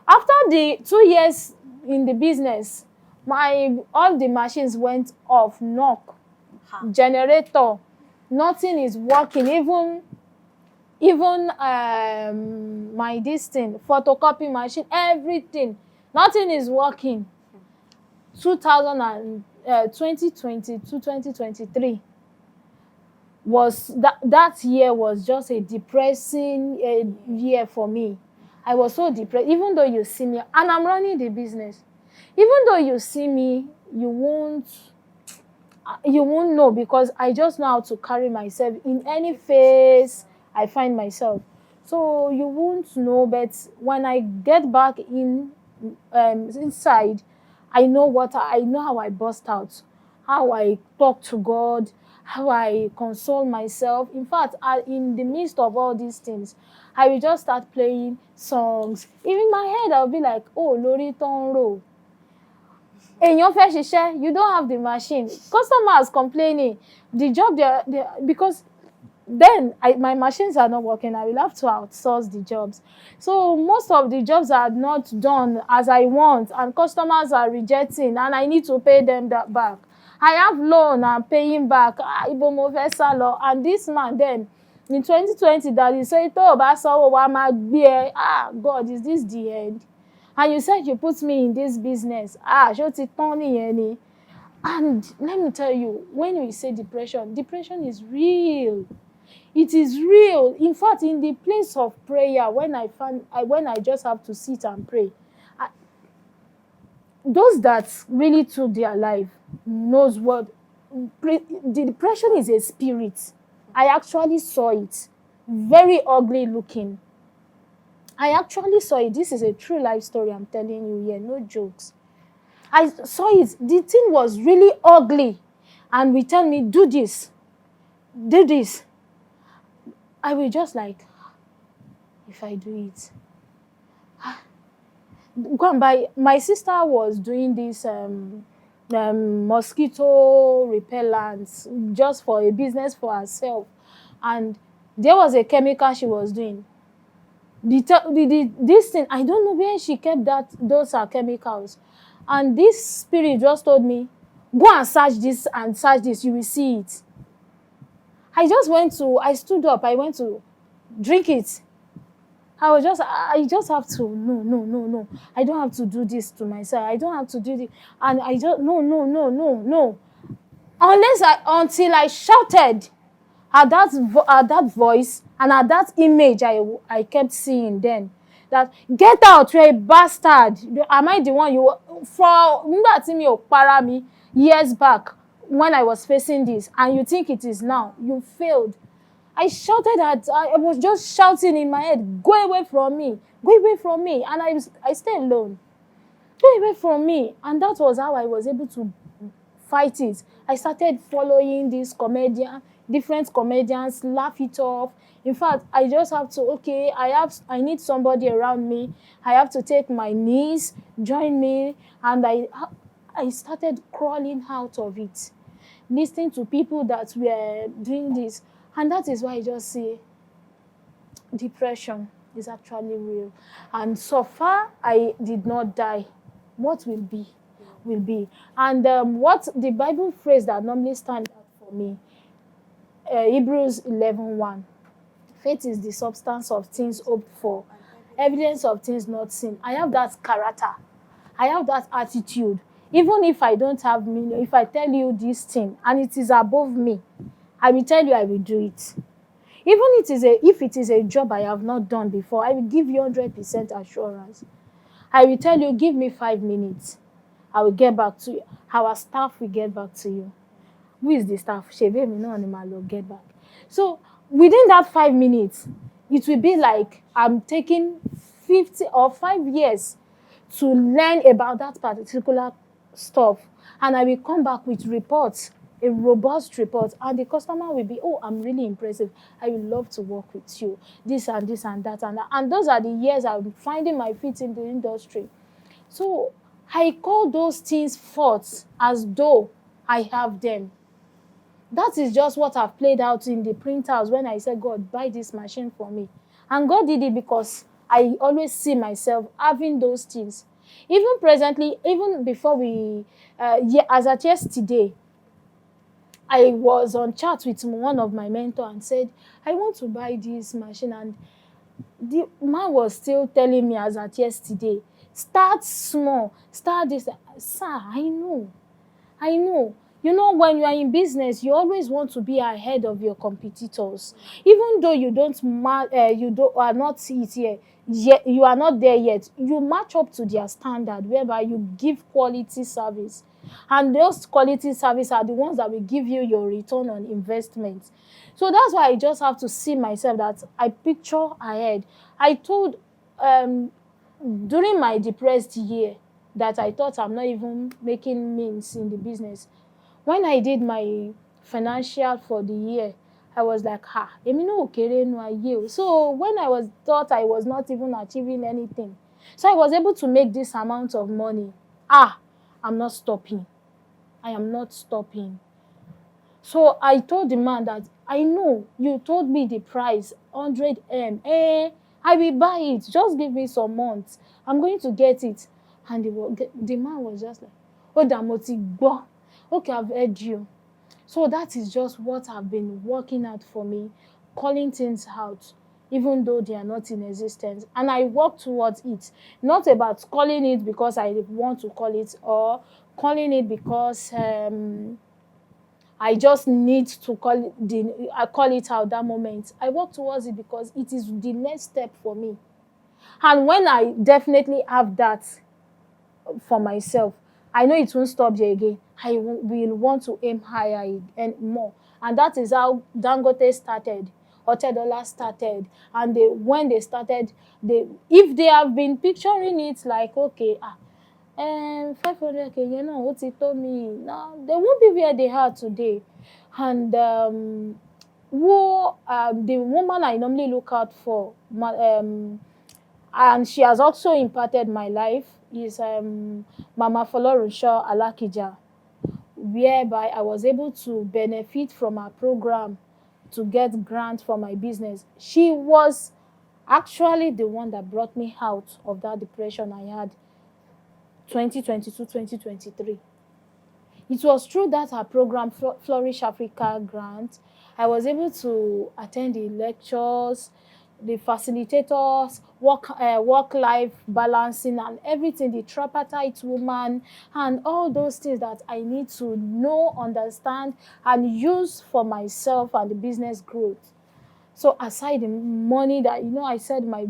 After the 2 years in the business, all the machines went off, knock, generator, nothing is working. Even my photocopy machine, everything, nothing is working. 2020 to 2023 was that year was just a depressing year for me. I was so depressed. Even though you see me, and I'm running the business, even though you see me, you won't know, because I just know how to carry myself in any phase I find myself. So you won't know, but when I get back inside, I know how I burst out, how I talk to God, how I console myself. In fact, in the midst of all these things, I will just start playing songs. Even in my head, I'll be like, oh, Lori Tonro. Èèyàn fẹ́ ṣiṣẹ́, you don't have the machine. Customers complaining. The job because then my machines are not working. I will have to outsource the jobs. So most of the jobs are not done as I want, and customers are rejecting, and I need to pay them that back. I have loan, I'm paying back. Ibo mo fẹ́ sá lọ. And this man then, in 2020, that he said, tó o bá sanwó wa máa gbé ẹ. God, is this the end? And you said you put me in this business. Ṣó ti tán nìyẹn ni? And let me tell you, when we say depression is real. It is real. In fact, in the place of prayer, when I just have to sit and pray, those that really took their life knows what the depression is. A spirit. I actually saw it, very ugly looking. I actually saw it. This is a true life story I'm telling you here, no jokes. I saw it. The thing was really ugly, and we tell me, do this, do this. I will just like, if I do it, go and buy. My sister was doing this mosquito repellents just for a business for herself, and there was a chemical she was doing. This thing, I don't know where she kept those are chemicals, and this spirit just told me, go and search this and search this, you will see it. I stood up, I went to drink it. I just have to, no. I don't have to do this to myself. I don't have to do this. And I just, no. Until I shouted at that voice and at that image I kept seeing then, that get out, you're a bastard. Am I the one for me years back when I was facing this, and you think it is now? You failed. I shouted I was just shouting in my head, go away from me, and I stayed alone. Go away from me. And that was how I was able to fight it. I started following different comedians, laugh it off. In fact, I just have to, I need somebody around me. I have to take my niece, join me, and I started crawling out of it, listening to people that were doing this. And that is why I just say depression is actually real. And so far, I did not die. What will be, will be. And what the Bible phrase that normally stands out for me, Hebrews 11:1. Faith is the substance of things hoped for, evidence of things not seen. I have that character. I have that attitude. Even if I don't have million, if I tell you this thing and it is above me, I will tell you I will do it. Even if it is a job I have not done before, I will give you 100% assurance. I will tell you, give me 5 minutes. I will get back to you. Our staff will get back to you. Who is the staff? Shebe me no animal will get back. So within that 5 minutes, it will be like I'm taking 50 or 5 years to learn about that particular stuff, and I will come back with reports, a robust report, and the customer will be, oh, I'm really impressive. I would love to work with you. This and this and that and that. And those are the years I'm finding my feet in the industry. So I call those things forth as though I have them. That is just what I've played out in the printers when I said, God, buy this machine for me. And God did it because I always see myself having those things. Even presently, even before as at yesterday, I was on chat with one of my mentors and said, I want to buy this machine. And the man was still telling me as at yesterday, start small, start this. Sir, I know. You know, when you are in business, you always want to be ahead of your competitors. Even though you are not yet, you are not there yet, you match up to their standard, whereby you give quality service. And those quality service are the ones that will give you your return on investment. So that's why I just have to see myself that I picture ahead. I told during my depressed year, that I thought I'm not even making means in the business. When I did my financial for the year, I was like, èmi náà ò kéré nínú ayé o. So when I was thought I was not even achieving anything, so I was able to make this amount of money. I'm not stopping. I am not stopping. So I told the man that, I know you told me the price 100M. I will buy it. Just give me some months. I'm going to get it. And the man was just like, ó dà, mo ti gbọ́. Okay, I've heard you. So that is just what have been working out for me, calling things out, even though they are not in existence. And I work towards it. Not about calling it because I want to call it, or calling it because I just need to call it out that moment. I work towards it because it is the next step for me. And when I definitely have that for myself, I know it won't stop there again. I will want to aim higher and more. And that is how Dangote started, Otedola started. And when they started, if they have been picturing it like, okay, 500K, what it told me, now they won't be where they are today. And the woman I normally look out for, and she has also impacted my life, is Mama Folorunsho Alakija, whereby I was able to benefit from her program to get grant for my business. She was actually the one that brought me out of that depression I had 2022, 2023. It was through that her program, Flourish Africa grant, I was able to attend the lectures, the facilitators, work-life balancing and everything, the tripartite woman, and all those things that I need to know, understand, and use for myself and the business growth. So aside the money that, I said my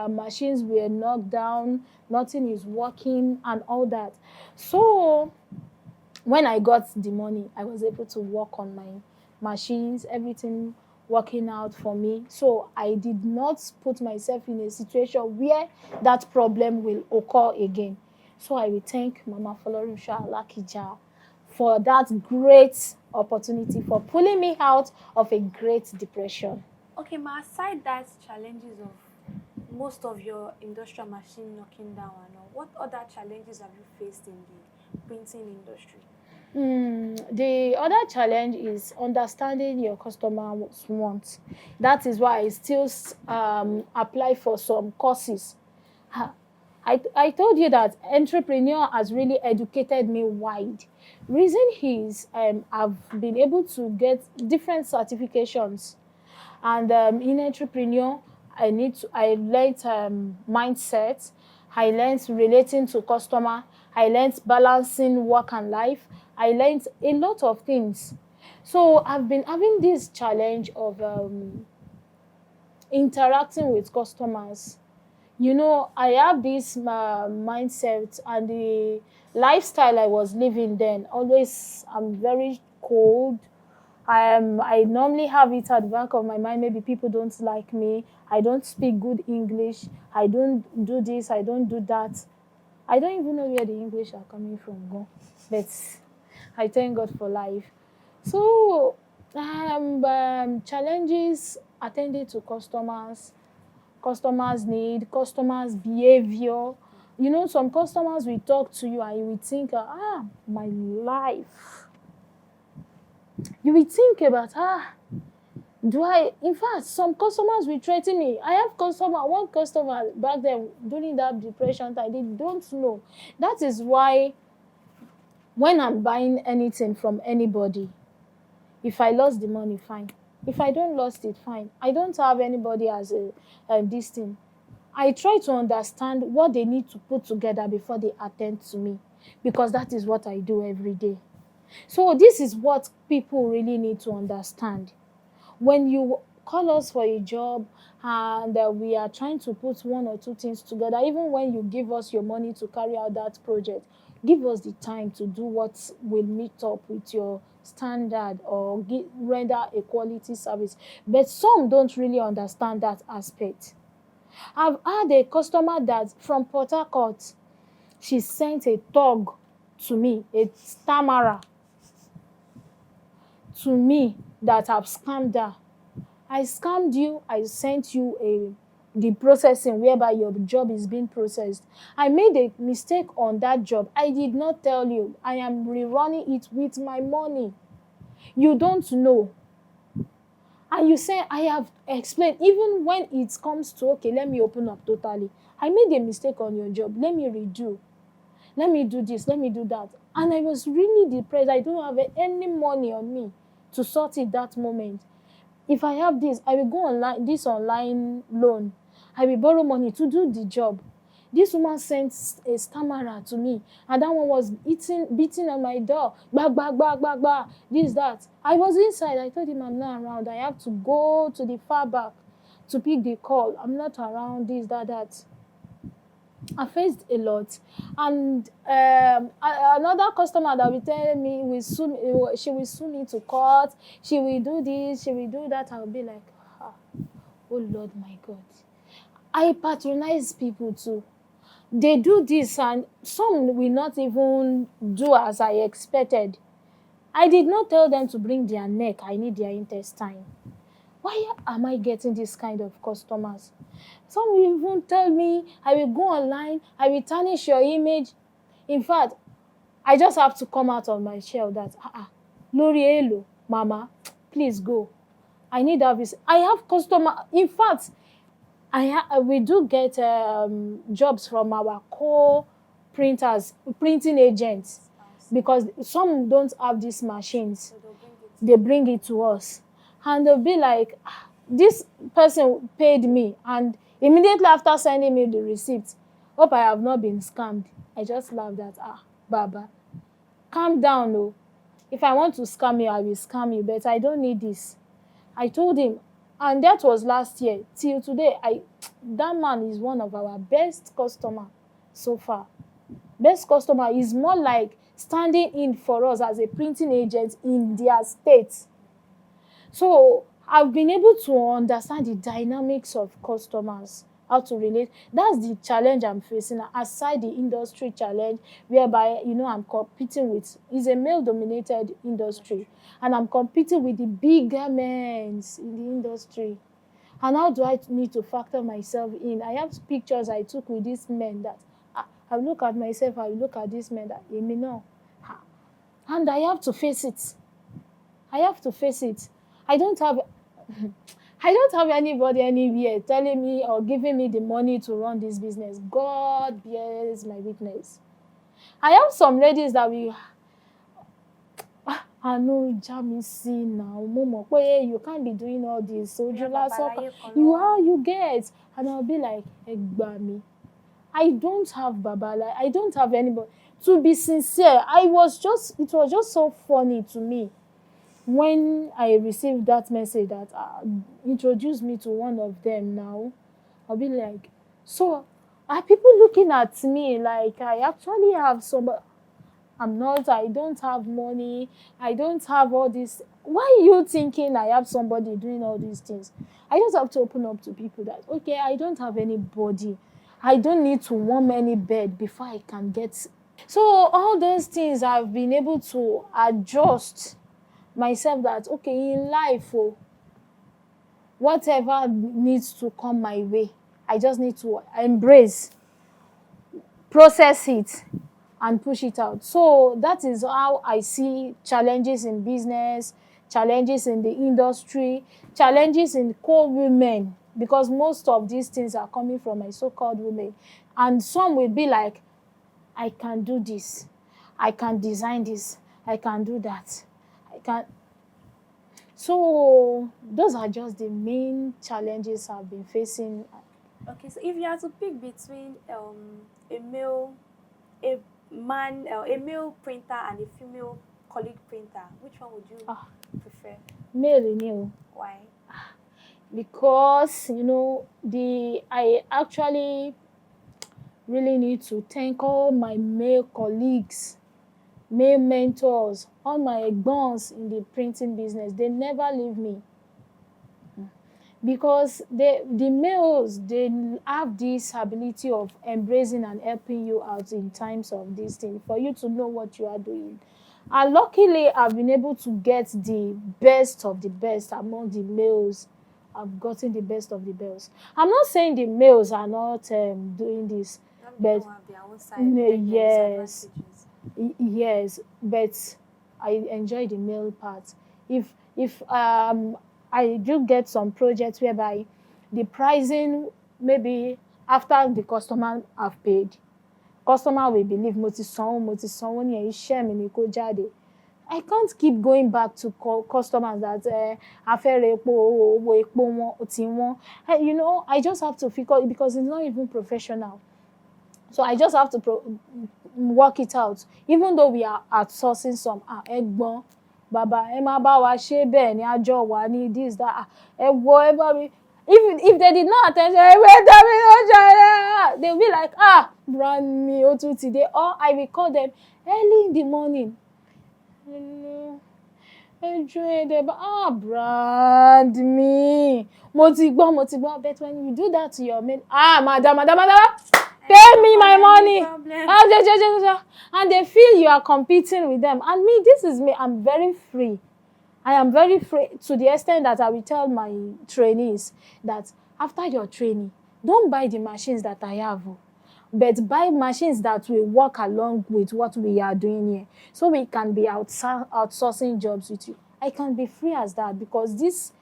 machines were knocked down, nothing is working and all that. So when I got the money, I was able to work on my machines, everything working out for me. So I did not put myself in a situation where that problem will occur again. So I will thank Mama Folorunsho Alakija for that great opportunity, for pulling me out of a great depression. Okay, ma, aside that challenges of most of your industrial machine knocking down and all, what other challenges have you faced in the printing industry? The other challenge is understanding your customer's wants. That is why I still apply for some courses. I told you that entrepreneur has really educated me wide. Reason is I've been able to get different certifications, and in entrepreneur I learned mindset, I learned relating to customer, I learned balancing work and life, I learned a lot of things. So I've been having this challenge of interacting with customers. I have this mindset, and the lifestyle I was living then, always I'm very cold. I normally have it at the back of my mind, maybe people don't like me, I don't speak good English, I don't do this, I don't do that. I don't even know where the English are coming from, but I thank God for life. So challenges attending to customers need, customers behavior. Some customers will talk to you and you will think, my life. You will think about, in fact, some customers will threaten me. I have one customer back then during that depression time, they don't know. That is why when I'm buying anything from anybody, if I lost the money, fine. If I don't lost it, fine. I don't have anybody as this thing. I try to understand what they need to put together before they attend to me, because that is what I do every day. So this is what people really need to understand. When you call us for a job and we are trying to put one or two things together, even when you give us your money to carry out that project, give us the time to do what will meet up with your standard or render a quality service. But some don't really understand that aspect. I've had a customer that from Port Harcourt, She sent a thug to me, a stammerer to me that I've scammed her. I scammed you. I sent you the processing whereby your job is being processed. I made a mistake on that job. I did not tell you. I am rerunning it with my money. You don't know. And you say, I have explained, even when it comes to, okay, let me open up totally. I made a mistake on your job. Let me redo. Let me do this. Let me do that. And I was really depressed. I don't have any money on me to sort it that moment. If I have this, I will go online, this online loan. I will borrow money to do the job. This woman sent a stammerer to me, and that one was beating on my door. Bah, bah, bah, bah, bah, this, that. I was inside. I told him I'm not around. I have to go to the far back to pick the call. I'm not around, this, that, that. I faced a lot. And another customer that will tell me, she will sue me to court. She will do this, she will do that. I'll be like, oh Lord, my God. I patronize people too. They do this and some will not even do as I expected. I did not tell them to bring their neck. I need their intestine. Why am I getting this kind of customers? Some will even tell me, I will go online, I will tarnish your image. In fact, I just have to come out of my shell that, Lori Elo, Mama, please go. I need that visit. I have customer. In fact, we do get jobs from our co-printers, printing agents, because some don't have these machines. They bring it to us. And they'll be like, this person paid me, and immediately after sending me the receipt, hope I have not been scammed. I just laughed at, Baba, calm down, oh. If I want to scam you, I will scam you, but I don't need this. I told him, and that was last year. Till today, that man is one of our best customer so far. Best customer is more like standing in for us as a printing agent in their state. So I've been able to understand the dynamics of customers, how to relate. That's the challenge I'm facing, aside the industry challenge, whereby, I'm competing with, it's a male-dominated industry, and I'm competing with the bigger men in the industry. And how do I need to factor myself in? I have pictures I took with these men that I look at myself, I look at these men that, and I have to face it. I have to face it. I don't have anybody anywhere telling me or giving me the money to run this business. God bears my witness. I have some ladies that I know Jamisi now, Momo, you can't be doing all this. So you get. And I'll be like, Egbami. I don't have babala. I don't have anybody. To be sincere, it was just so funny to me when I received that message that introduced me to one of them now. I'll be like, so are people looking at me like I actually have somebody? I don't have money. I don't have all this. Why are you thinking I have somebody doing all these things? I just have to open up to people that, okay, I don't have anybody. I don't need to warm any bed before I can get. So all those things I've been able to adjust myself that, okay, in life, whatever needs to come my way, I just need to embrace, process it, and push it out. So that is how I see challenges in business, challenges in the industry, challenges in core women, because most of these things are coming from my so-called women. And some will be like, I can do this, I can design this, I can do that, I can. So those are just the main challenges I've been facing. Okay, so if you had to pick between a male printer and a female colleague printer, which one would you prefer? Male. Why? Because I actually really need to thank all my male colleagues, male mentors, all my egbons in the printing business. They never leave me. because the males, they have this ability of embracing and helping you out in times of this thing for you to know what you are doing. And luckily, I've been able to get the best of the best among the males. I've gotten the best of the best. I'm not saying the males are not doing this, That they but don't have their own side, like their yes, disadvantages. yes, but I enjoy the male part. If I do get some projects whereby the pricing, maybe after the customer have paid, customer will believe mo ti sanwó ní iṣẹ́ mi ni kó jáde. I can't keep going back to customers that a fẹ́ ra epo, owó epo wọn ó ti wọ́n. You know, I just have to figure, because it's not even professional. So I just have to work it out. Even though we are outsourcing some, ẹ̀gbọ́n, bàbá, ẹ má bá wa ṣe bẹ́ẹ̀ ni àjọ wà ní this, that, ẹ wo ẹ bá mi. If they did not attend, they'll be like, BrandMe, ó tún ti dé. Or I will call them early in the morning. BrandMe, mo ti gbọ́. But when you do that to your main, madam, pay me my money. And they feel you are competing with them. And me, this is me. I'm very free. I am very free to the extent that I will tell my trainees that after your training, don't buy the machines that I have, but buy machines that will work along with what we are doing here. So we can be outsourcing jobs with you. I can be free as that, because this,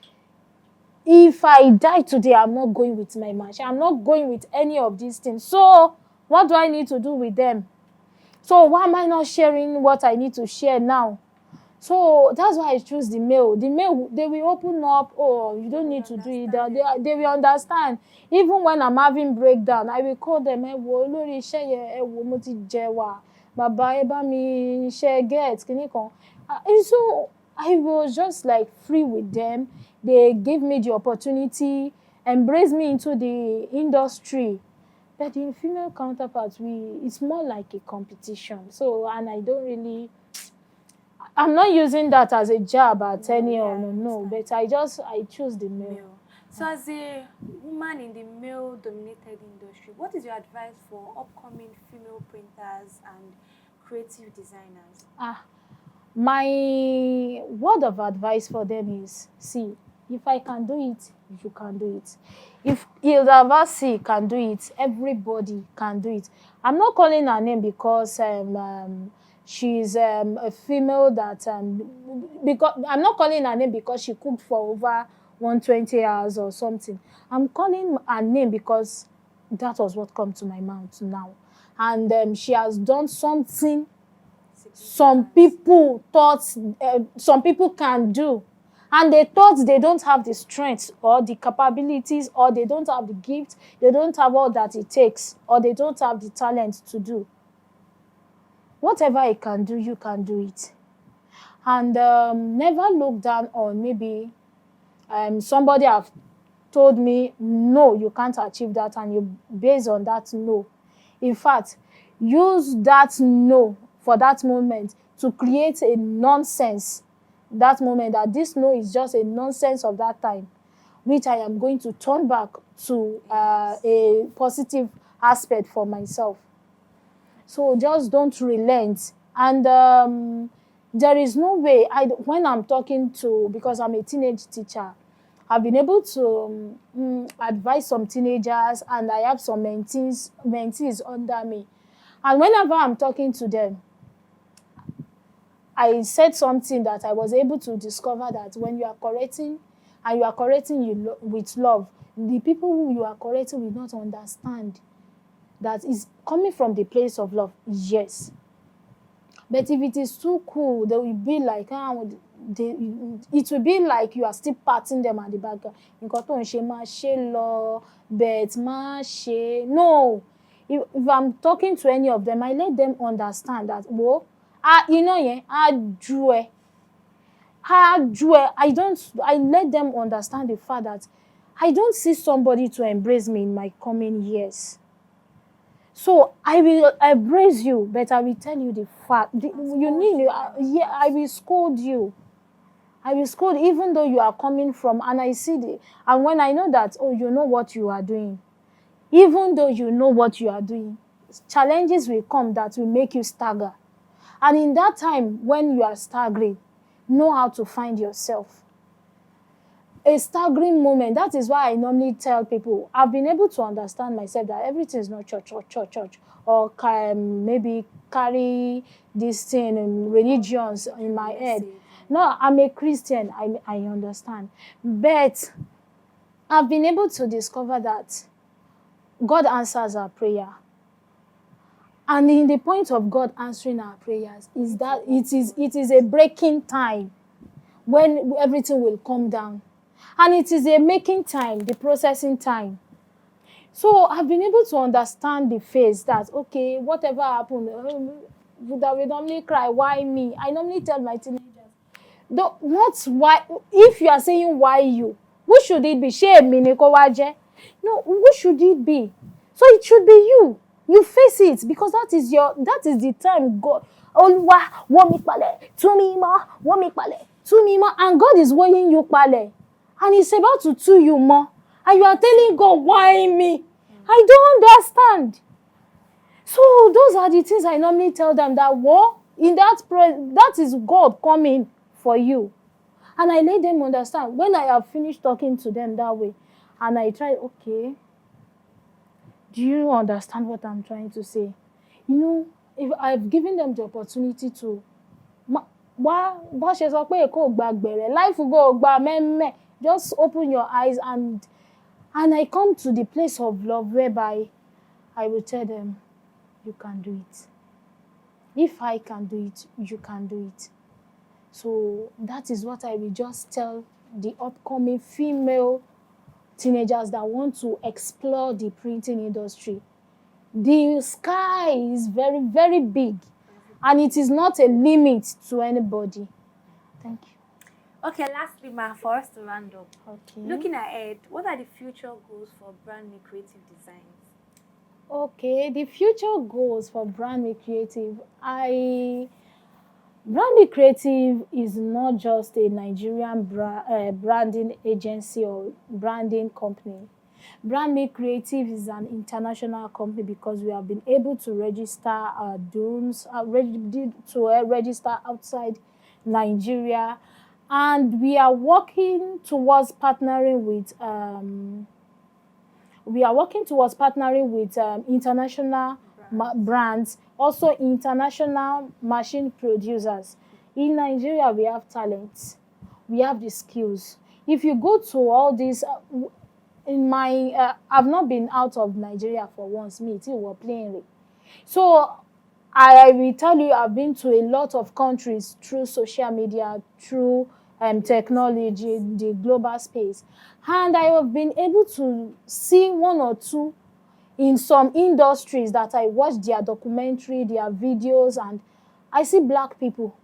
if I die today, I'm not going with my machine. I'm not going with any of these things. So what do I need to do with them? So why am I not sharing what I need to share now? So that's why I choose the male. The male, they will open up. Oh, you don't need to do it. They will understand. Even when I'm having breakdown, I will call them. Lórí iṣẹ́ yẹn, wo mo ti jẹ wá. Bàbá ẹ bá mi share get kíní kan. So I was just like free with them. They gave me the opportunity, embraced me into the industry. But in female counterparts, it's more like a competition. So, and I don't really, I'm not using that as a jab at no, but I choose the male. So as a woman in the male-dominated industry, what is your advice for upcoming female printers and creative designers? My word of advice for them is, see, if I can do it, you can do it. If Ildavasi can do it, everybody can do it. I'm not calling her name because she's a female that because I'm not calling her name because she cooked for over 120 hours or something. I'm calling her name because that was what come to my mouth now. And she has done something some people thought some people can do, and they thought they don't have the strength or the capabilities, or they don't have the gift, they don't have all that it takes, or they don't have the talent to do. Whatever I can do, you can do it. And never look down on maybe somebody have told me, no, you can't achieve that, and you based on that no. In fact, use that no for that moment to create a nonsense, that moment, that this no is just a nonsense of that time, which I am going to turn back to a positive aspect for myself. So just don't relent. And there is no way, when I'm talking to, because I'm a teenage teacher, I've been able to advise some teenagers, and I have some mentees under me. And whenever I'm talking to them, I said something that I was able to discover, that when you are correcting, and you are correcting with love, the people who you are correcting will not understand that is coming from the place of love. Yes. But if it is too cool, they will be like, it will be like you are still patting them at the back. No. If I'm talking to any of them, I let them understand that, I let them understand the fact that I don't see somebody to embrace me in my coming years. So I will embrace you, but I will tell you the fact. I will scold you. I will scold even though you are coming from, and and when I know that, oh, you know what you are doing, even though you know what you are doing, challenges will come that will make you stagger. And in that time, when you are staggering, know how to find yourself. A staggering moment, that is why I normally tell people, I've been able to understand myself that everything is not church, or maybe carry this thing and religions in my head. No, I'm a Christian, I understand. But I've been able to discover that God answers our prayer. And in the point of God answering our prayers is that it is a breaking time when everything will come down. And it is a making time, the processing time. So I've been able to understand the phase that, okay, whatever happened, that we normally cry, why me? I normally tell my teenagers, not why. If you are saying why you, who should it be? No, who should it be? So it should be you. You face it, because that is the time God. Olúwa, wọ́n mi palẹ̀, tú mi mọ́, wọ́n mi palẹ̀, tú mi mọ́, and God is weighing you palẹ̀, and He's about to tú you more, and you are telling God, why me? I don't understand. So those are the things I normally tell them, that that is God coming for you. And I let them understand. When I have finished talking to them that way, and I try, okay, do you understand what I'm trying to say? You know, if I've given them the opportunity to, life will go gba, just open your eyes, and I come to the place of love whereby I will tell them, you can do it. If I can do it, you can do it. So that is what I will just tell the upcoming female teenagers that want to explore the printing industry. The sky is very, very big, and it is not a limit to anybody. Thank you. Okay, lastly, Ma, for us to round up. Okay. Looking ahead, what are the future goals for BrandMe Creative Designs? Okay, the future goals for BrandMe Creative. BrandMe Creative is not just a Nigerian branding agency or branding company. BrandMe Creative is an international company because we have been able to register our DOMs, register outside Nigeria, and we are working towards partnering with international brands, also international machine producers. In Nigeria, we have talents, we have the skills. If you go to all these, I've not been out of Nigeria for once, me too, we're playing. So I will tell you, I've been to a lot of countries through social media, through technology, the global space. And I have been able to see one or two in some industries that I watch their documentary, their videos, and I see black people.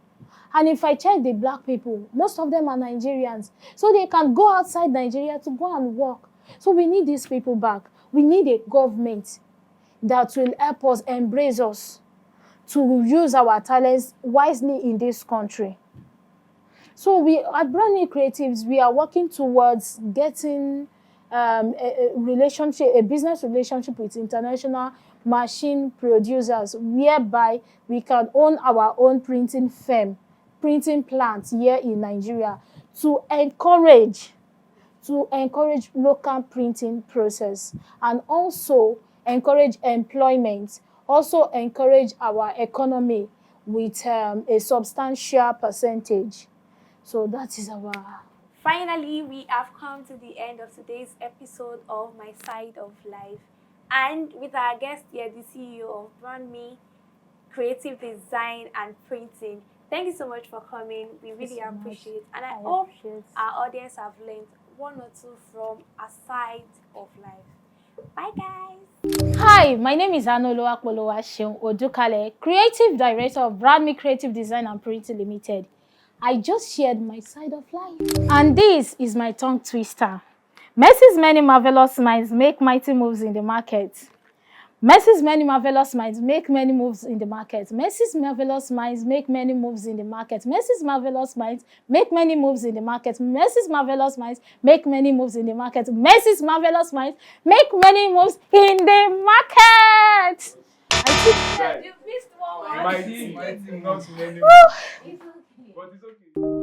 And if I check the black people, most of them are Nigerians. So they can go outside Nigeria to go and work. So we need these people back. We need a government that will help us, embrace us, to use our talents wisely in this country. So we at BrandMe Creatives, we are working towards getting a business relationship with international machine producers, whereby we can own our own printing firm, printing plants here in Nigeria, to encourage local printing process, and also encourage employment, also encourage our economy with a substantial percentage. So that is our... Finally, we have come to the end of today's episode of My Side of Life. And with our guest here, the CEO of BrandMe Creative Design and Printing. Thank you so much for coming. We really appreciate it. And I hope our audience have learned one or two from A Side of Life. Bye, guys. Hi, my name is Anuoluwapo Odukale, Creative Director of BrandMe Creative Design and Printing Limited. I just shared my side of life. And this is my tongue twister. Mercy's many marvelous minds make mighty moves in the market. Mercy's many marvelous minds make many moves in the market. Mercy's marvelous minds make many moves in the market. Mercy's marvelous minds make many moves in the market. Mercy's marvelous minds make many moves in the market. Mercy's marvelous minds make many moves in the market. You missed one word. My team, not many. But it's okay.